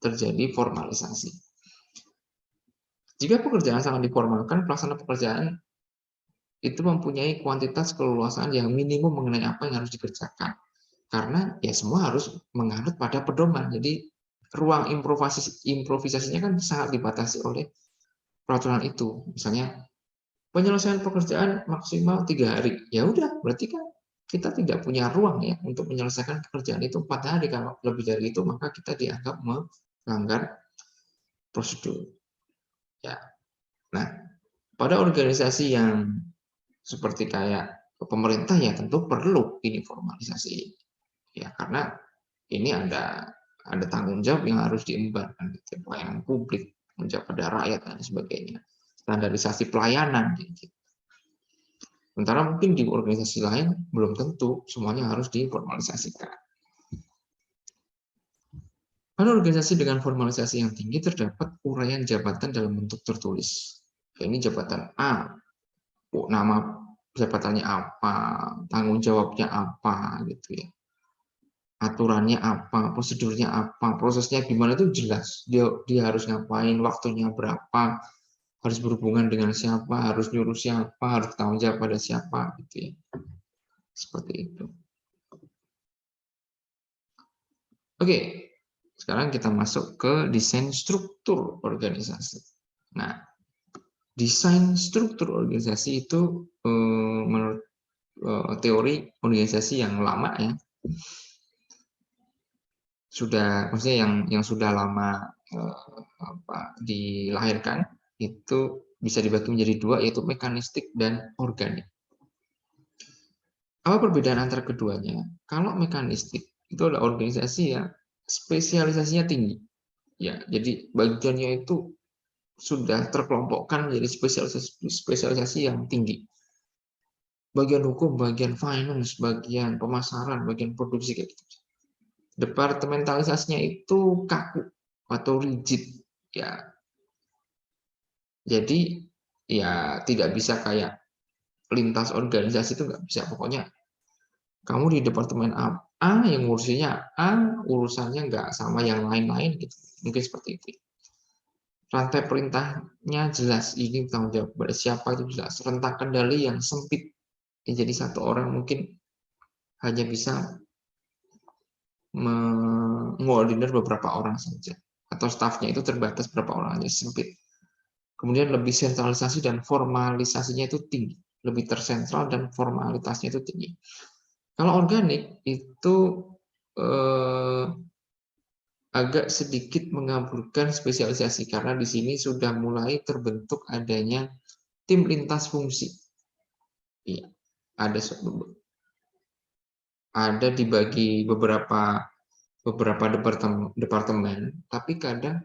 terjadi formalisasi. Jika pekerjaan sangat diformalkan, pelaksana pekerjaan itu mempunyai kuantitas keleluasaan yang minimum mengenai apa yang harus dikerjakan. Karena ya semua harus menganut pada pedoman. Jadi ruang improvisasinya kan sangat dibatasi oleh peraturan itu. Misalnya penyelesaian pekerjaan maksimal 3 hari. Ya udah, berarti kan kita tidak punya ruang ya untuk menyelesaikan pekerjaan itu 4 hari. Kalau lebih dari itu maka kita dianggap melanggar prosedur. Ya. Nah, pada organisasi yang seperti kayak pemerintah ya tentu perlu ini formalisasi. Ya, karena ini ada tanggung jawab yang harus diemban, pelayanan publik, tanggung jawab pada rakyat dan sebagainya, standarisasi pelayanan. Gitu. Sementara mungkin di organisasi lain belum tentu semuanya harus diformalisasikan. Pada organisasi dengan formalisasi yang tinggi terdapat uraian jabatan dalam bentuk tertulis. Ini jabatan A, nama jabatannya apa, tanggung jawabnya apa, gitu ya. Aturannya apa, prosedurnya apa, prosesnya gimana itu jelas. Dia harus ngapain, waktunya berapa, harus berhubungan dengan siapa, harus nyuruh siapa, harus tanggung jawab pada siapa, gitu ya. Seperti itu. Oke, sekarang kita masuk ke desain struktur organisasi. Nah, desain struktur organisasi itu menurut teori organisasi yang lama ya, sudah maksudnya yang sudah lama dilahirkan itu bisa dibagi menjadi dua, yaitu mekanistik dan organik. Apa perbedaan antara keduanya? Kalau mekanistik itu adalah organisasi yang spesialisasinya tinggi, ya. Jadi bagiannya itu sudah terkelompokkan menjadi spesialisasi yang tinggi. Bagian hukum, bagian finance, bagian pemasaran, bagian produksi kayak gitu. Departementalisasinya itu kaku atau rigid, ya. Jadi ya tidak bisa kayak lintas organisasi, itu nggak bisa. Pokoknya kamu di departemen A yang ngurusinya A, urusannya nggak sama yang lain-lain gitu. Mungkin seperti itu. Rantai perintahnya jelas, ini tanggung jawab pada siapa itu jelas. Rentang kendali yang sempit. Jadi satu orang mungkin hanya bisa mengordinir beberapa orang saja, atau stafnya itu terbatas berapa orang aja, sempit. Kemudian lebih sentralisasi dan formalisasinya itu tinggi, lebih tersentral dan formalitasnya itu tinggi. Kalau organik itu agak sedikit mengaburkan spesialisasi, karena di sini sudah mulai terbentuk adanya tim lintas fungsi. Iya, ada dibagi beberapa departemen, tapi kadang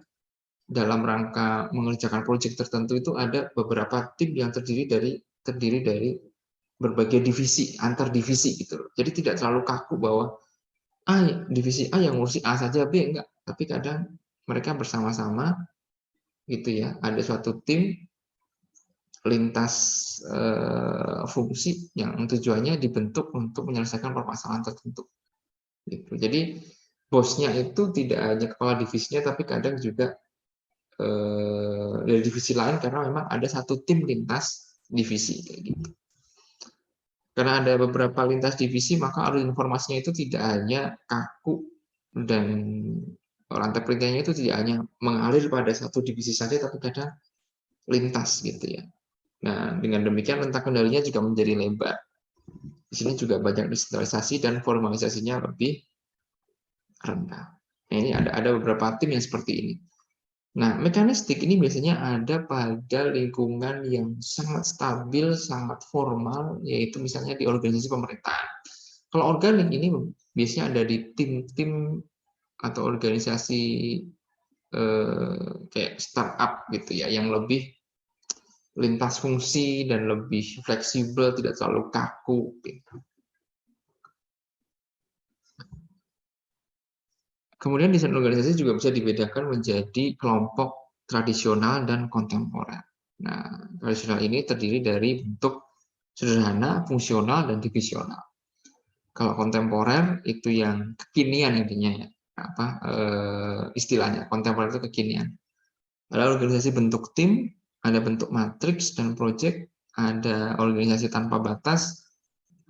dalam rangka mengerjakan proyek tertentu itu ada beberapa tim yang terdiri dari berbagai divisi, antar divisi gitu. Jadi tidak terlalu kaku bahwa divisi A yang ngurusi A saja, B enggak. Tapi kadang mereka bersama-sama gitu ya, ada suatu tim lintas fungsi yang tujuannya dibentuk untuk menyelesaikan permasalahan tertentu. Gitu. Jadi bosnya itu tidak hanya kepala divisinya, tapi kadang juga dari divisi lain karena memang ada satu tim lintas divisi kayak gitu. Karena ada beberapa lintas divisi, maka arus informasinya itu tidak hanya kaku dan rantai perintahnya itu tidak hanya mengalir pada satu divisi saja, tapi kadang lintas gitu ya. Nah, dengan demikian rentang kendalinya juga menjadi lebar. Di sini juga banyak desentralisasi dan formalisasinya lebih rendah. Nah, ini ada beberapa tim yang seperti ini. Nah, mekanistik ini biasanya ada pada lingkungan yang sangat stabil, sangat formal, yaitu misalnya di organisasi pemerintahan. Kalau organik ini biasanya ada di tim-tim atau organisasi kayak startup gitu ya, yang lebih lintas fungsi dan lebih fleksibel, tidak terlalu kaku. Gitu. Kemudian desain organisasi juga bisa dibedakan menjadi kelompok tradisional dan kontemporer. Nah, tradisional ini terdiri dari bentuk sederhana, fungsional, dan divisional. Kalau kontemporer itu yang kekinian intinya ya, istilahnya kontemporer itu kekinian. Ada organisasi bentuk tim, ada bentuk matriks dan proyek, ada organisasi tanpa batas,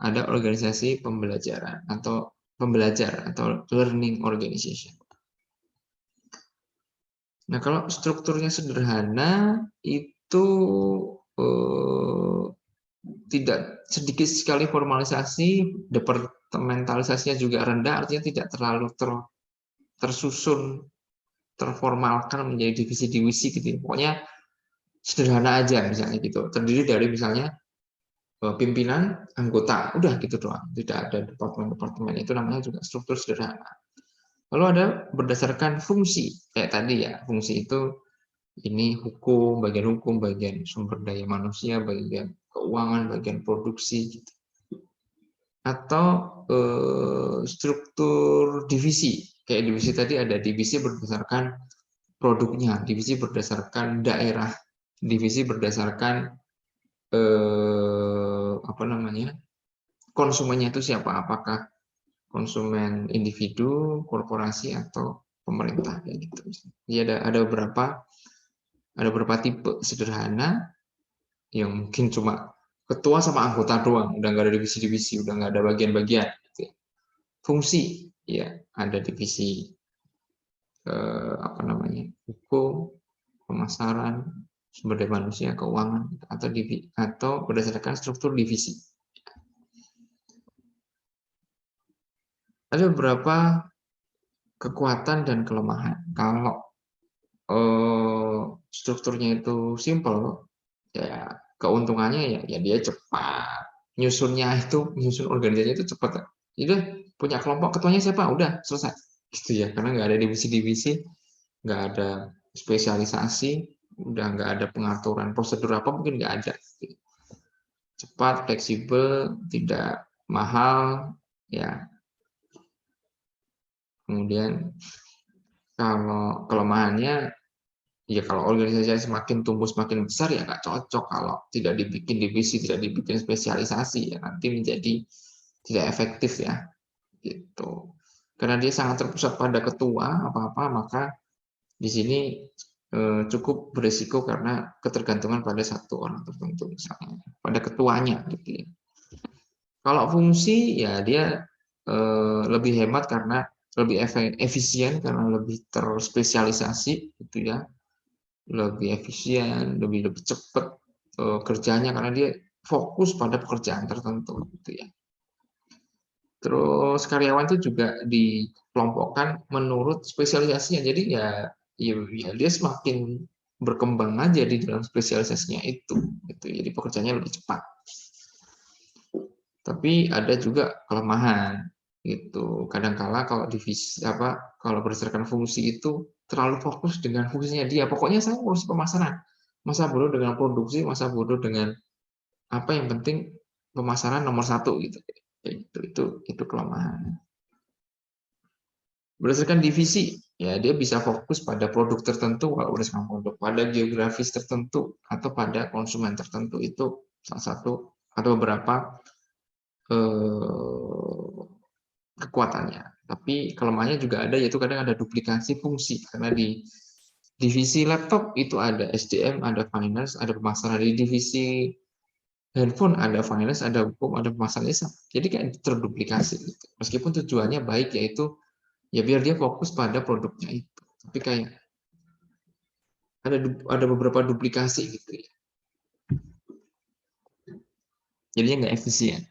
ada organisasi pembelajaran atau pembelajar atau learning organization. Nah, kalau strukturnya sederhana itu tidak sedikit sekali formalisasi, departementalisasinya juga rendah, artinya tidak terlalu tersusun, terformalkan menjadi divisi-divisi gitu. Pokoknya sederhana aja misalnya gitu. Terdiri dari misalnya pimpinan, anggota, udah gitu doang. Tidak ada departemen-departemen, itu namanya juga struktur sederhana. Lalu ada berdasarkan fungsi, kayak tadi ya, fungsi itu ini hukum, bagian sumber daya manusia, bagian keuangan, bagian produksi, gitu. Atau struktur divisi, kayak divisi tadi ada divisi berdasarkan produknya, divisi berdasarkan daerah, divisi berdasarkan konsumennya itu siapa, apakah konsumen individu, korporasi, atau pemerintah kayak gitu. Jadi ada beberapa tipe sederhana yang mungkin cuma ketua sama anggota doang, udah nggak ada divisi-divisi, udah nggak ada bagian-bagian. Gitu. Fungsi, ya ada divisi hukum, pemasaran, sumber daya manusia, keuangan, atau berdasarkan struktur divisi. Ada beberapa kekuatan dan kelemahan. Kalau strukturnya itu simple, ya keuntungannya ya dia cepat. Nyusun organisasinya itu cepat. Jadi punya kelompok, ketuanya siapa? Udah selesai. Gitu ya, karena nggak ada divisi-divisi, nggak ada spesialisasi, udah nggak ada pengaturan prosedur apa, mungkin nggak ada. Cepat, fleksibel, tidak mahal, ya. Kemudian kalau kelemahannya, ya kalau organisasi semakin tumbuh semakin besar ya nggak cocok kalau tidak dibikin divisi, tidak dibikin spesialisasi, ya nanti menjadi tidak efektif ya, gitu. Karena dia sangat terpusat pada ketua apa-apa, maka di sini cukup berisiko karena ketergantungan pada satu orang tertentu, misalnya pada ketuanya, gitu ya. Kalau fungsi ya dia lebih hemat karena lebih efisien karena lebih terspesialisasi, gitu ya, lebih efisien, lebih cepat kerjanya karena dia fokus pada pekerjaan tertentu, gitu ya. Terus karyawan itu juga dikelompokkan menurut spesialisasinya, jadi ya dia semakin berkembang aja di dalam spesialisasinya itu, gitu. Jadi pekerjaannya lebih cepat. Tapi ada juga kelemahan, gitu. Kadangkala kalau kalau berdasarkan fungsi itu terlalu fokus dengan fungsinya dia. Pokoknya saya ngurus pemasaran, masa bodoh dengan produksi, masa bodoh dengan apa yang penting pemasaran nomor satu, gitu. Itu kelemahan. Berdasarkan divisi, Ya, dia bisa fokus pada produk tertentu kalau udah sama produk, pada geografis tertentu atau pada konsumen tertentu. Itu salah satu atau beberapa kekuatannya. Tapi kelemahannya juga ada, yaitu kadang ada duplikasi fungsi karena di divisi laptop itu ada SDM, ada finance, ada pemasaran. Di divisi handphone ada finance, ada hukum, ada pemasaran. Jadi kayak terduplikasi gitu. Meskipun tujuannya baik, yaitu ya biar dia fokus pada produknya itu. Tapi kayak ada beberapa duplikasi gitu ya. Jadinya nggak efisien.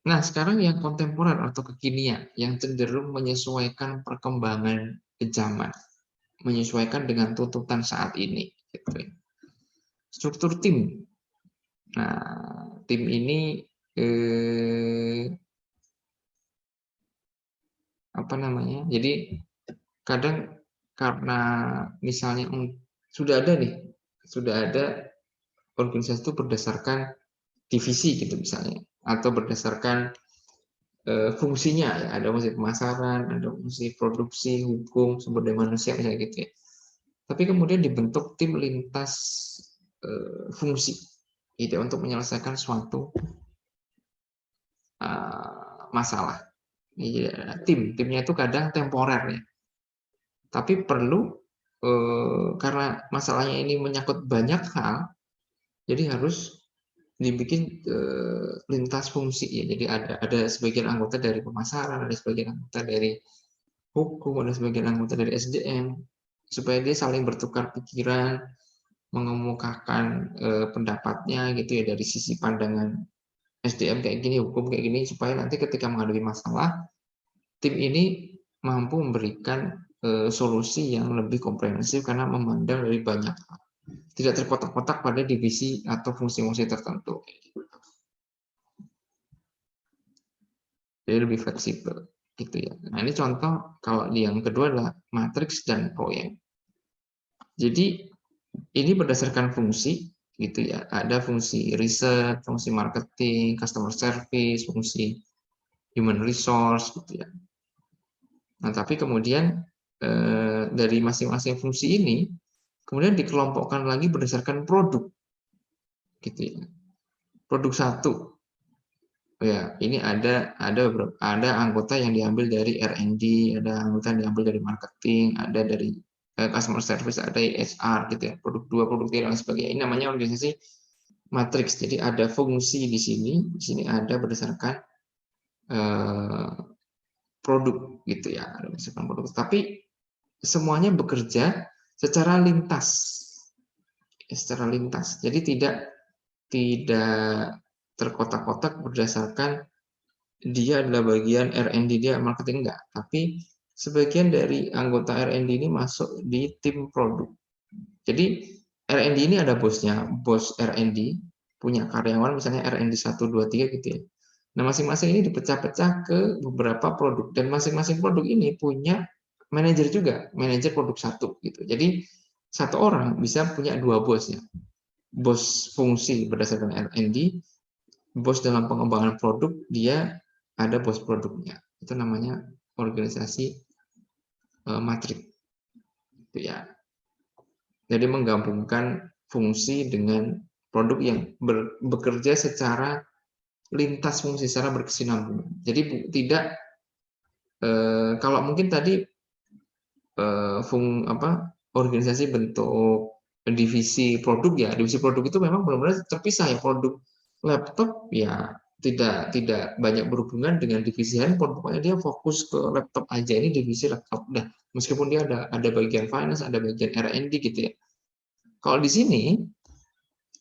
Nah, sekarang yang kontemporer atau kekinian, yang cenderung menyesuaikan perkembangan zaman, menyesuaikan dengan tuntutan saat ini. Gitu ya. Struktur tim. Nah, tim ini apa namanya? Jadi kadang karena misalnya sudah ada organisasi itu berdasarkan divisi gitu misalnya, atau berdasarkan fungsinya ya, ada fungsi pemasaran, ada fungsi produksi, hukum, sumber daya manusia misalnya gitu ya. Tapi kemudian dibentuk tim lintas fungsi gitu ya, untuk menyelesaikan suatu masalah. Ya, timnya itu kadang temporer ya. Tapi perlu karena masalahnya ini menyangkut banyak hal, jadi harus dibikin lintas fungsi ya. Jadi ada sebagian anggota dari pemasaran, ada sebagian anggota dari hukum, ada sebagian anggota dari SDM, supaya dia saling bertukar pikiran, mengemukakan pendapatnya gitu ya, dari sisi pandangan SDM kayak gini, hukum kayak gini, supaya nanti ketika menghadapi masalah, tim ini mampu memberikan solusi yang lebih komprehensif karena memandang dari banyak hal. Tidak terkotak-kotak pada divisi atau fungsi-fungsi tertentu. Jadi lebih fleksibel gitu ya. Nah, ini contoh kalau yang kedua adalah matriks dan proyek. Jadi ini berdasarkan fungsi gitu ya. Ada fungsi riset, fungsi marketing, customer service, fungsi human resource gitu ya. Nah, tapi kemudian dari masing-masing fungsi ini kemudian dikelompokkan lagi berdasarkan produk gitu ya. Produk satu. Ya, ini ada anggota yang diambil dari R&D, ada anggota yang diambil dari marketing, ada dari customer service, ada HR gitu ya, produk 2, produk 3 dan sebagainya. Ini namanya organisasi matriks. Jadi ada fungsi di sini ada berdasarkan produk gitu ya, ada berdasarkan produk. Tapi semuanya bekerja secara lintas. Jadi tidak terkotak-kotak berdasarkan dia adalah bagian R&D, dia marketing, enggak, tapi sebagian dari anggota R&D ini masuk di tim produk. Jadi R&D ini ada bosnya, bos R&D punya karyawan misalnya R&D 1, 2, 3 gitu ya. Nah, masing-masing ini dipecah-pecah ke beberapa produk dan masing-masing produk ini punya manajer juga, manajer produk satu gitu. Jadi satu orang bisa punya 2 bos ya. Bos fungsi berdasarkan R&D, bos dalam pengembangan produk, dia ada bos produknya. Itu namanya organisasi matrik. Itu ya. Jadi menggabungkan fungsi dengan produk yang bekerja secara lintas fungsi, secara berkesinambungan. Jadi tidak kalau mungkin tadi organisasi bentuk divisi produk ya, divisi produk itu memang benar-benar terpisah ya. Produk laptop ya tidak banyak berhubungan dengan divisi handphone, pokoknya dia fokus ke laptop aja, ini divisi laptop dah, meskipun dia ada bagian finance, ada bagian R&D gitu ya. Kalau di sini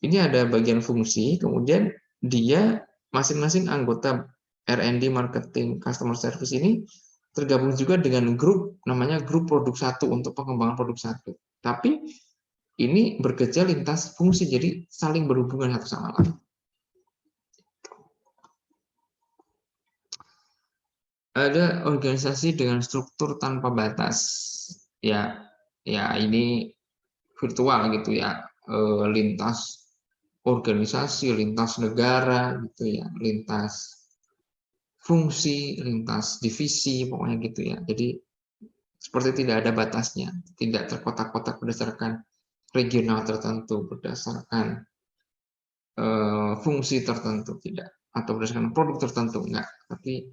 ini ada bagian fungsi, kemudian dia masing-masing anggota R&D, marketing, customer service ini tergabung juga dengan grup, namanya grup produk satu untuk pengembangan produk satu. Tapi ini bekerja lintas fungsi, jadi saling berhubungan satu sama lain. Ada organisasi dengan struktur tanpa batas. Ya ini virtual gitu ya, lintas organisasi, lintas negara gitu ya, lintas fungsi, lintas divisi, pokoknya gitu ya. Jadi seperti tidak ada batasnya, tidak terkotak-kotak berdasarkan regional tertentu, berdasarkan fungsi tertentu, tidak, atau berdasarkan produk tertentu, enggak, tapi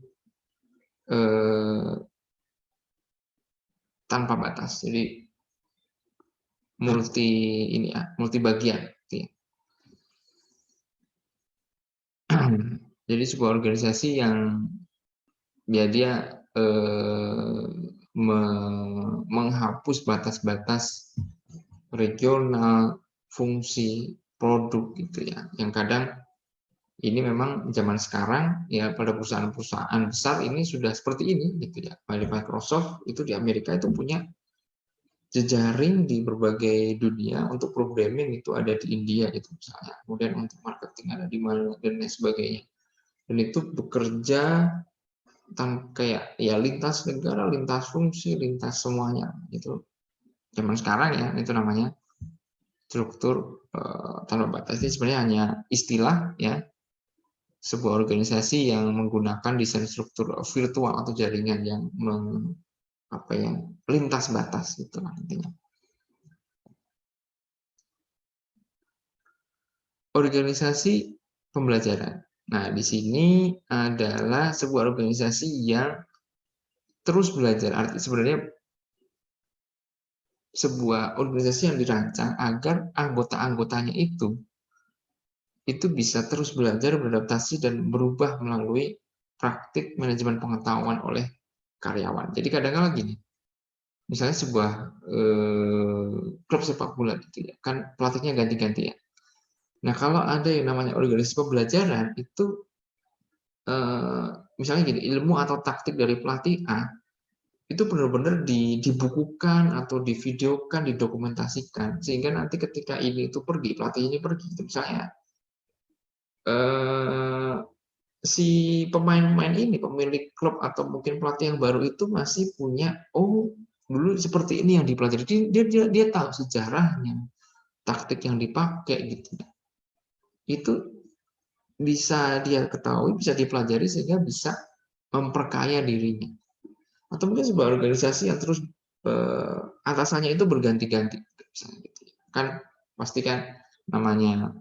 tanpa batas. Jadi multi ini ya, multi bagian. Jadi sebuah organisasi yang dia menghapus batas-batas regional, fungsi, produk gitu ya. Yang kadang ini memang zaman sekarang ya pada perusahaan-perusahaan besar ini sudah seperti ini gitu ya. Microsoft itu di Amerika itu punya jejaring di berbagai dunia, untuk programming itu ada di India itu misalnya. Kemudian untuk marketing ada di mana dan lain sebagainya. Dan itu bekerja kayak ya lintas negara, lintas fungsi, lintas semuanya itu. Zaman sekarang ya itu namanya struktur tanpa batas. Ini sebenarnya hanya istilah ya, sebuah organisasi yang menggunakan desain struktur virtual atau jaringan yang lintas batas gitu intinya. Organisasi pembelajaran. Nah, di sini adalah sebuah organisasi yang terus belajar. Arti sebenarnya sebuah organisasi yang dirancang agar anggota-anggotanya itu bisa terus belajar, beradaptasi, dan berubah melalui praktik manajemen pengetahuan oleh karyawan. Jadi kadang-kadang gini, misalnya sebuah klub sepak bola gitu ya, kan pelatihnya ganti-ganti ya. Nah, kalau ada yang namanya organisasi pembelajaran itu misalnya gini, ilmu atau taktik dari pelatih A itu benar-benar dibukukan atau divideokan, didokumentasikan, sehingga nanti ketika ini itu pergi, pelatih ini pergi, misalnya si pemain-pemain ini, pemilik klub atau mungkin pelatih yang baru itu masih punya, dulu seperti ini yang dipelajari, dia tahu sejarahnya, taktik yang dipakai gitu. Itu bisa dia ketahui, bisa dipelajari sehingga bisa memperkaya dirinya. Atau mungkin sebuah organisasi yang terus atasannya itu berganti-ganti, gitu. Kan pasti kan namanya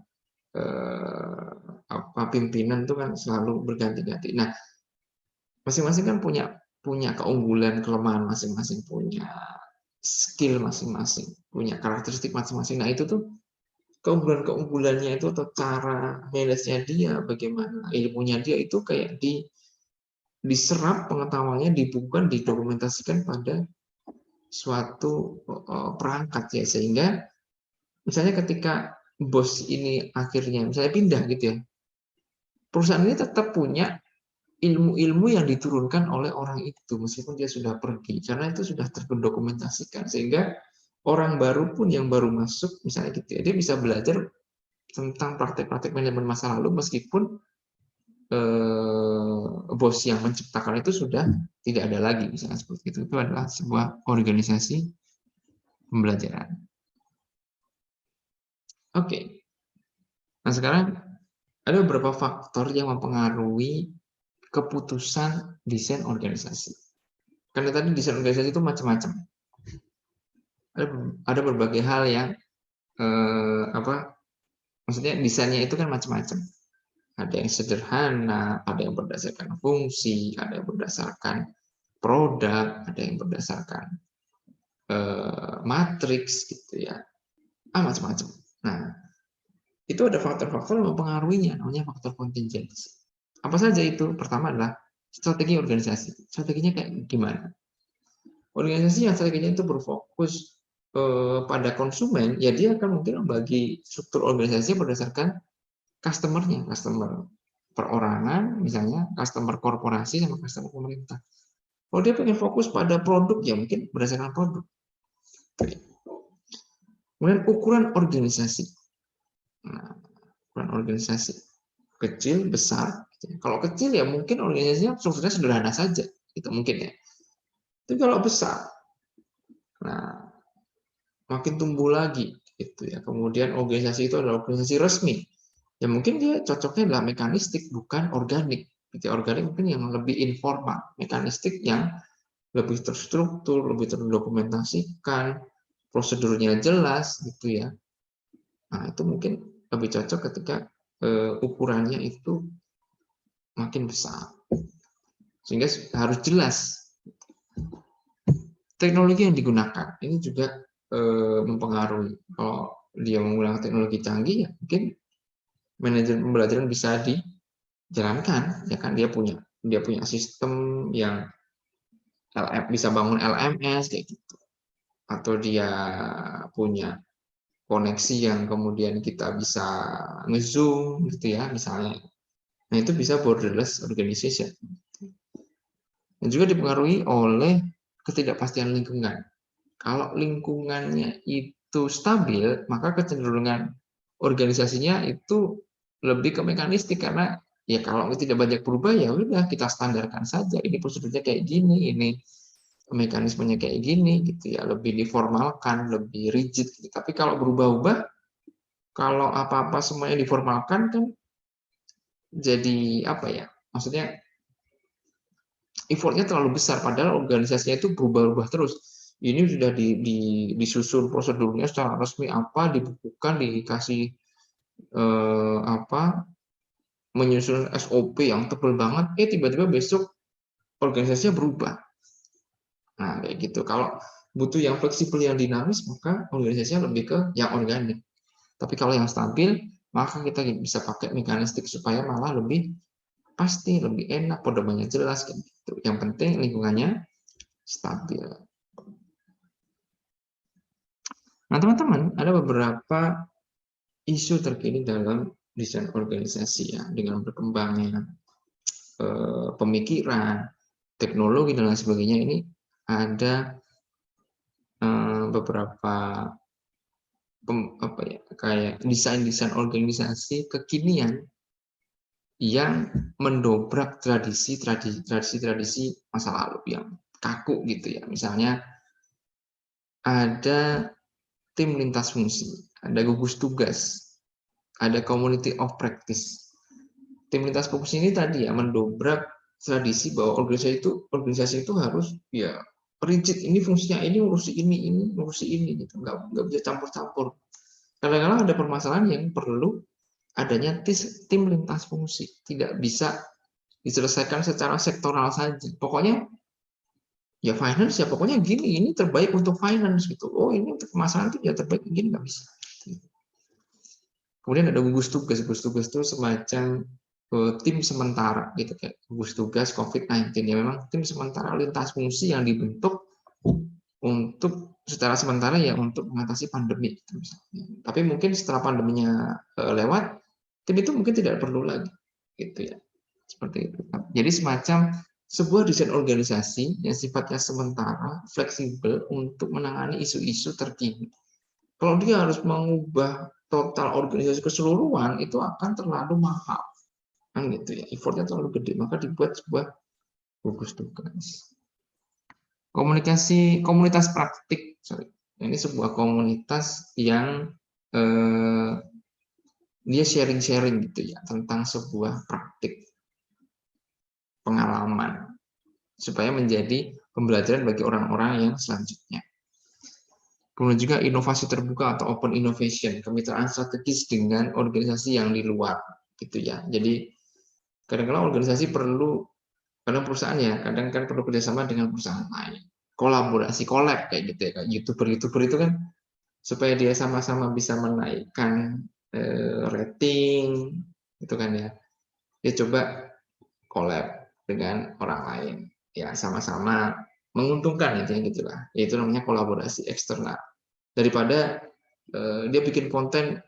pimpinan itu kan selalu berganti-ganti. Nah, masing-masing kan punya keunggulan, kelemahan masing-masing, punya skill masing-masing, punya karakteristik masing-masing. Nah, itu tuh keunggulan-keunggulannya itu atau cara manage-nya dia, bagaimana ilmunya dia itu kayak diserap pengetahuannya, dibukukan, didokumentasikan pada suatu perangkat ya, sehingga misalnya ketika bos ini akhirnya misalnya pindah gitu ya, perusahaan ini tetap punya ilmu-ilmu yang diturunkan oleh orang itu meskipun dia sudah pergi, karena itu sudah terdokumentasikan, sehingga orang baru pun yang baru masuk misalnya gitu ya, dia bisa belajar tentang praktek-praktek manajemen masa lalu meskipun bos yang menciptakan itu sudah tidak ada lagi, misalnya seperti itu. Itu adalah sebuah organisasi pembelajaran. Oke. Nah, sekarang ada beberapa faktor yang mempengaruhi keputusan desain organisasi. Karena tadi desain organisasi itu macam-macam. Ada berbagai hal yang maksudnya desainnya itu kan macam-macam. Ada yang sederhana, ada yang berdasarkan fungsi, ada yang berdasarkan produk, ada yang berdasarkan matriks gitu ya, macam-macam. Nah, itu ada faktor-faktor yang mempengaruhinya, namanya faktor kontingensi. Apa saja itu? Pertama adalah strategi organisasi. Strateginya kayak gimana? Organisasi yang strateginya itu berfokus pada konsumen, ya dia akan mungkin membagi struktur organisasi berdasarkan customer-nya, customer perorangan misalnya, customer korporasi sama customer pemerintah. Kalau dia pengen fokus pada produk, ya mungkin berdasarkan produk. Kemudian ukuran organisasi. Nah, ukuran organisasi kecil, besar. Kalau kecil ya mungkin organisasinya strukturnya sederhana saja, itu mungkin ya. Tapi kalau besar, nah makin tumbuh lagi, gitu ya. Kemudian organisasi itu adalah organisasi resmi. Ya mungkin dia cocoknya adalah mekanistik, bukan organik. Organik mungkin yang lebih informal, mekanistik yang lebih terstruktur, lebih terdokumentasikan, prosedurnya jelas gitu ya. Nah, itu mungkin lebih cocok ketika ukurannya itu makin besar. Sehingga harus jelas teknologi yang digunakan. Ini juga mempengaruhi. Kalau dia menggunakan teknologi canggih, ya mungkin manajemen pembelajaran bisa dijalankan. Ya kan, dia punya sistem yang bisa bangun LMS kayak gitu. Atau dia punya koneksi yang kemudian kita bisa nge-zoom gitu ya misalnya. Nah, itu bisa borderless organization. Dan juga dipengaruhi oleh ketidakpastian lingkungan. Kalau lingkungannya itu stabil, maka kecenderungan organisasinya itu lebih ke mekanistik, karena ya kalau tidak banyak berubah ya udah kita standarkan saja. Ini prosedurnya kayak gini, ini mekanismenya kayak gini gitu ya, lebih diformalkan, lebih rigid gitu. Tapi kalau berubah-ubah, kalau apa-apa semuanya diformalkan kan jadi apa ya? Maksudnya effortnya terlalu besar, padahal organisasinya itu berubah-ubah terus. Ini sudah disusun prosedurnya secara resmi, apa dibukukan, dikasih apa, menyusun SOP yang tebal banget, tiba-tiba besok organisasinya berubah. Nah, kayak gitu. Kalau butuh yang fleksibel, yang dinamis, maka organisasinya lebih ke yang organik. Tapi kalau yang stabil, maka kita bisa pakai mekanistik supaya malah lebih pasti, lebih enak, pedomannya jelas kayak gitu. Yang penting lingkungannya stabil. Nah, teman-teman, ada beberapa isu terkini dalam desain organisasi ya, dengan berkembangnya pemikiran, teknologi dan lain sebagainya. Ini ada beberapa kayak desain organisasi kekinian yang mendobrak tradisi masa lalu yang kaku gitu ya. Misalnya ada tim lintas fungsi, ada gugus tugas, ada community of practice. Tim lintas fungsi ini tadi ya mendobrak tradisi bahwa organisasi itu harus ya rigid, ini fungsinya ini ngurusi ini ngurusi ini gitu, nggak bisa campur-campur. Kadang-kadang ada permasalahan yang perlu adanya tim lintas fungsi, tidak bisa diselesaikan secara sektoral saja. Pokoknya ya finance ya pokoknya gini, ini terbaik untuk finance gitu. Oh, ini untuk permasalahan itu ya terbaik gini, nggak bisa. Kemudian ada gugus tugas. Gugus tugas itu semacam tim sementara gitu, kayak gugus tugas COVID-19 ya, memang tim sementara lintas fungsi yang dibentuk untuk secara sementara ya untuk mengatasi pandemi gitu misalnya. Tapi mungkin setelah pandeminya lewat, tim itu mungkin tidak perlu lagi gitu ya. Seperti itu. Jadi semacam sebuah desain organisasi yang sifatnya sementara, fleksibel untuk menangani isu-isu terkini. Kalau dia harus mengubah total organisasi keseluruhan, itu akan terlalu mahal. Kan gitu ya, effortnya terlalu gede, maka dibuat sebuah gugus tugas. Komunitas praktik, ini sebuah komunitas yang dia sharing-sharing gitu ya tentang sebuah praktik pengalaman supaya menjadi pembelajaran bagi orang-orang yang selanjutnya. Kemudian juga inovasi terbuka atau open innovation, kemitraan strategis dengan organisasi yang di luar gitu ya. Jadi kadang-kadang organisasi perlu, kadang perusahaan ya, kadang kan perlu kerjasama dengan perusahaan lain, kolaborasi, collab kayak gitu ya, kayak youtuber itu kan supaya dia sama-sama bisa menaikkan rating itu kan ya, dia coba collab dengan orang lain ya, sama-sama menguntungkan intinya gitulah, itu namanya kolaborasi eksternal. Daripada dia bikin konten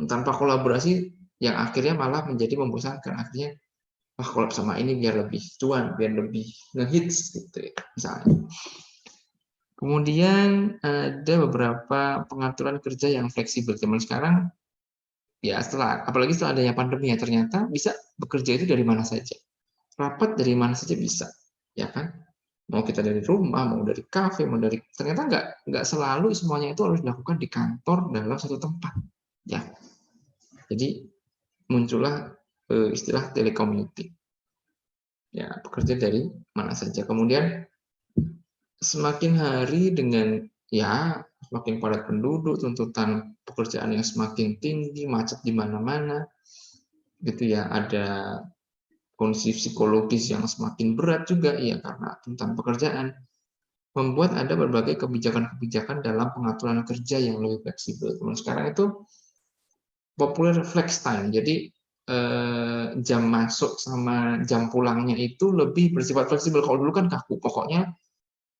tanpa kolaborasi yang akhirnya malah menjadi membosankan, akhirnya collab sama ini biar lebih cuan, biar lebih ngehits gitu ya, misalnya. Kemudian ada beberapa pengaturan kerja yang fleksibel zaman sekarang ya, apalagi setelah adanya pandemi ya, ternyata bisa bekerja itu dari mana saja, rapat dari mana saja bisa, ya kan? Mau kita dari rumah, mau dari kafe, mau dari, ternyata nggak selalu semuanya itu harus dilakukan di kantor dalam satu tempat, ya. Jadi muncullah istilah telecommuting, ya bekerja dari mana saja. Kemudian semakin hari dengan ya semakin padat penduduk, tuntutan pekerjaan yang semakin tinggi, macet di mana-mana, gitu ya. Ada kondisi psikologis yang semakin berat juga ya karena tentang pekerjaan. Membuat ada berbagai kebijakan-kebijakan dalam pengaturan kerja yang lebih fleksibel. Kemudian sekarang itu populer flex time. Jadi jam masuk sama jam pulangnya itu lebih bersifat fleksibel. Kalau dulu kan kaku, pokoknya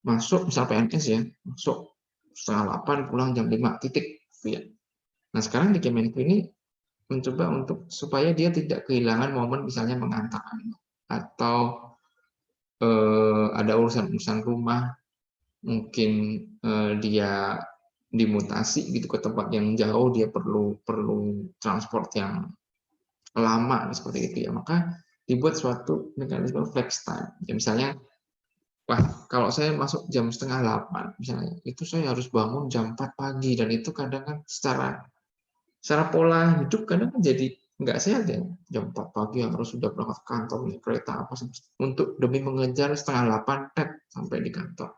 masuk misal PNS ya, masuk setengah 8 pulang jam 5 titik. Ya. Nah sekarang di Kemenku ini mencoba untuk supaya dia tidak kehilangan momen misalnya mengantar anak atau ada urusan-urusan rumah, mungkin dia dimutasi gitu ke tempat yang jauh, dia perlu transport yang lama seperti itu ya, maka dibuat suatu mekanisme flex time. Ya, misalnya, wah kalau saya masuk jam setengah 8 misalnya, itu saya harus bangun jam 4 pagi dan itu kadang kan secara pola hidup kadang kan jadi nggak sehat ya, jam 4 pagi harus sudah berangkat ke kantor nih, kereta apa untuk demi mengejar setengah 8 sampai di kantor.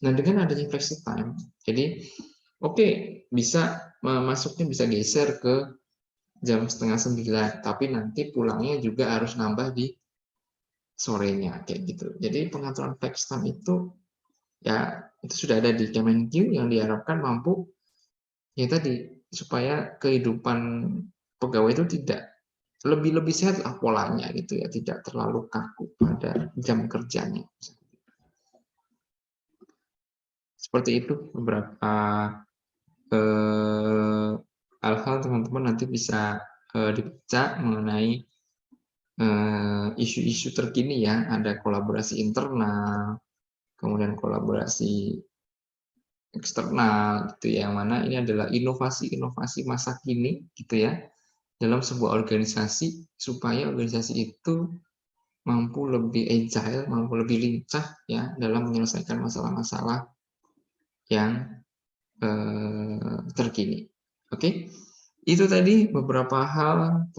Nah dengan adanya flexi time, jadi oke, bisa masuknya bisa geser ke jam setengah 9, tapi nanti pulangnya juga harus nambah di sorenya kayak gitu. Jadi pengaturan flex time itu ya itu sudah ada di Kemenq yang diharapkan mampu ya tadi supaya kehidupan pegawai itu tidak lebih sehat lah polanya gitu ya, tidak terlalu kaku pada jam kerjanya. Seperti itu beberapa hal-hal teman-teman nanti bisa dibaca mengenai isu-isu terkini ya, ada kolaborasi internal, kemudian kolaborasi eksternal gitu ya, yang mana ini adalah inovasi-inovasi masa kini gitu ya dalam sebuah organisasi supaya organisasi itu mampu lebih agile, mampu lebih lincah ya dalam menyelesaikan masalah-masalah yang terkini. Oke, itu tadi beberapa hal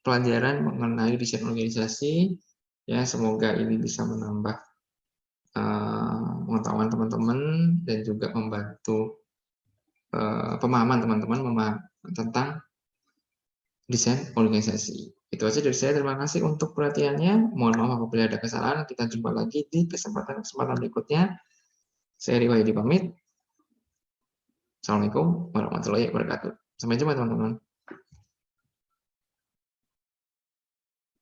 pelajaran mengenai desain organisasi. Ya, semoga ini bisa menambah pengetahuan teman-teman dan juga membantu pemahaman teman-teman tentang desain organisasi. Itu aja dari saya. Terima kasih untuk perhatiannya. Mohon maaf apabila ada kesalahan. Kita jumpa lagi di kesempatan berikutnya. Saya Riwaydi pamit. Assalamualaikum warahmatullahi wabarakatuh. Sampai jumpa teman-teman.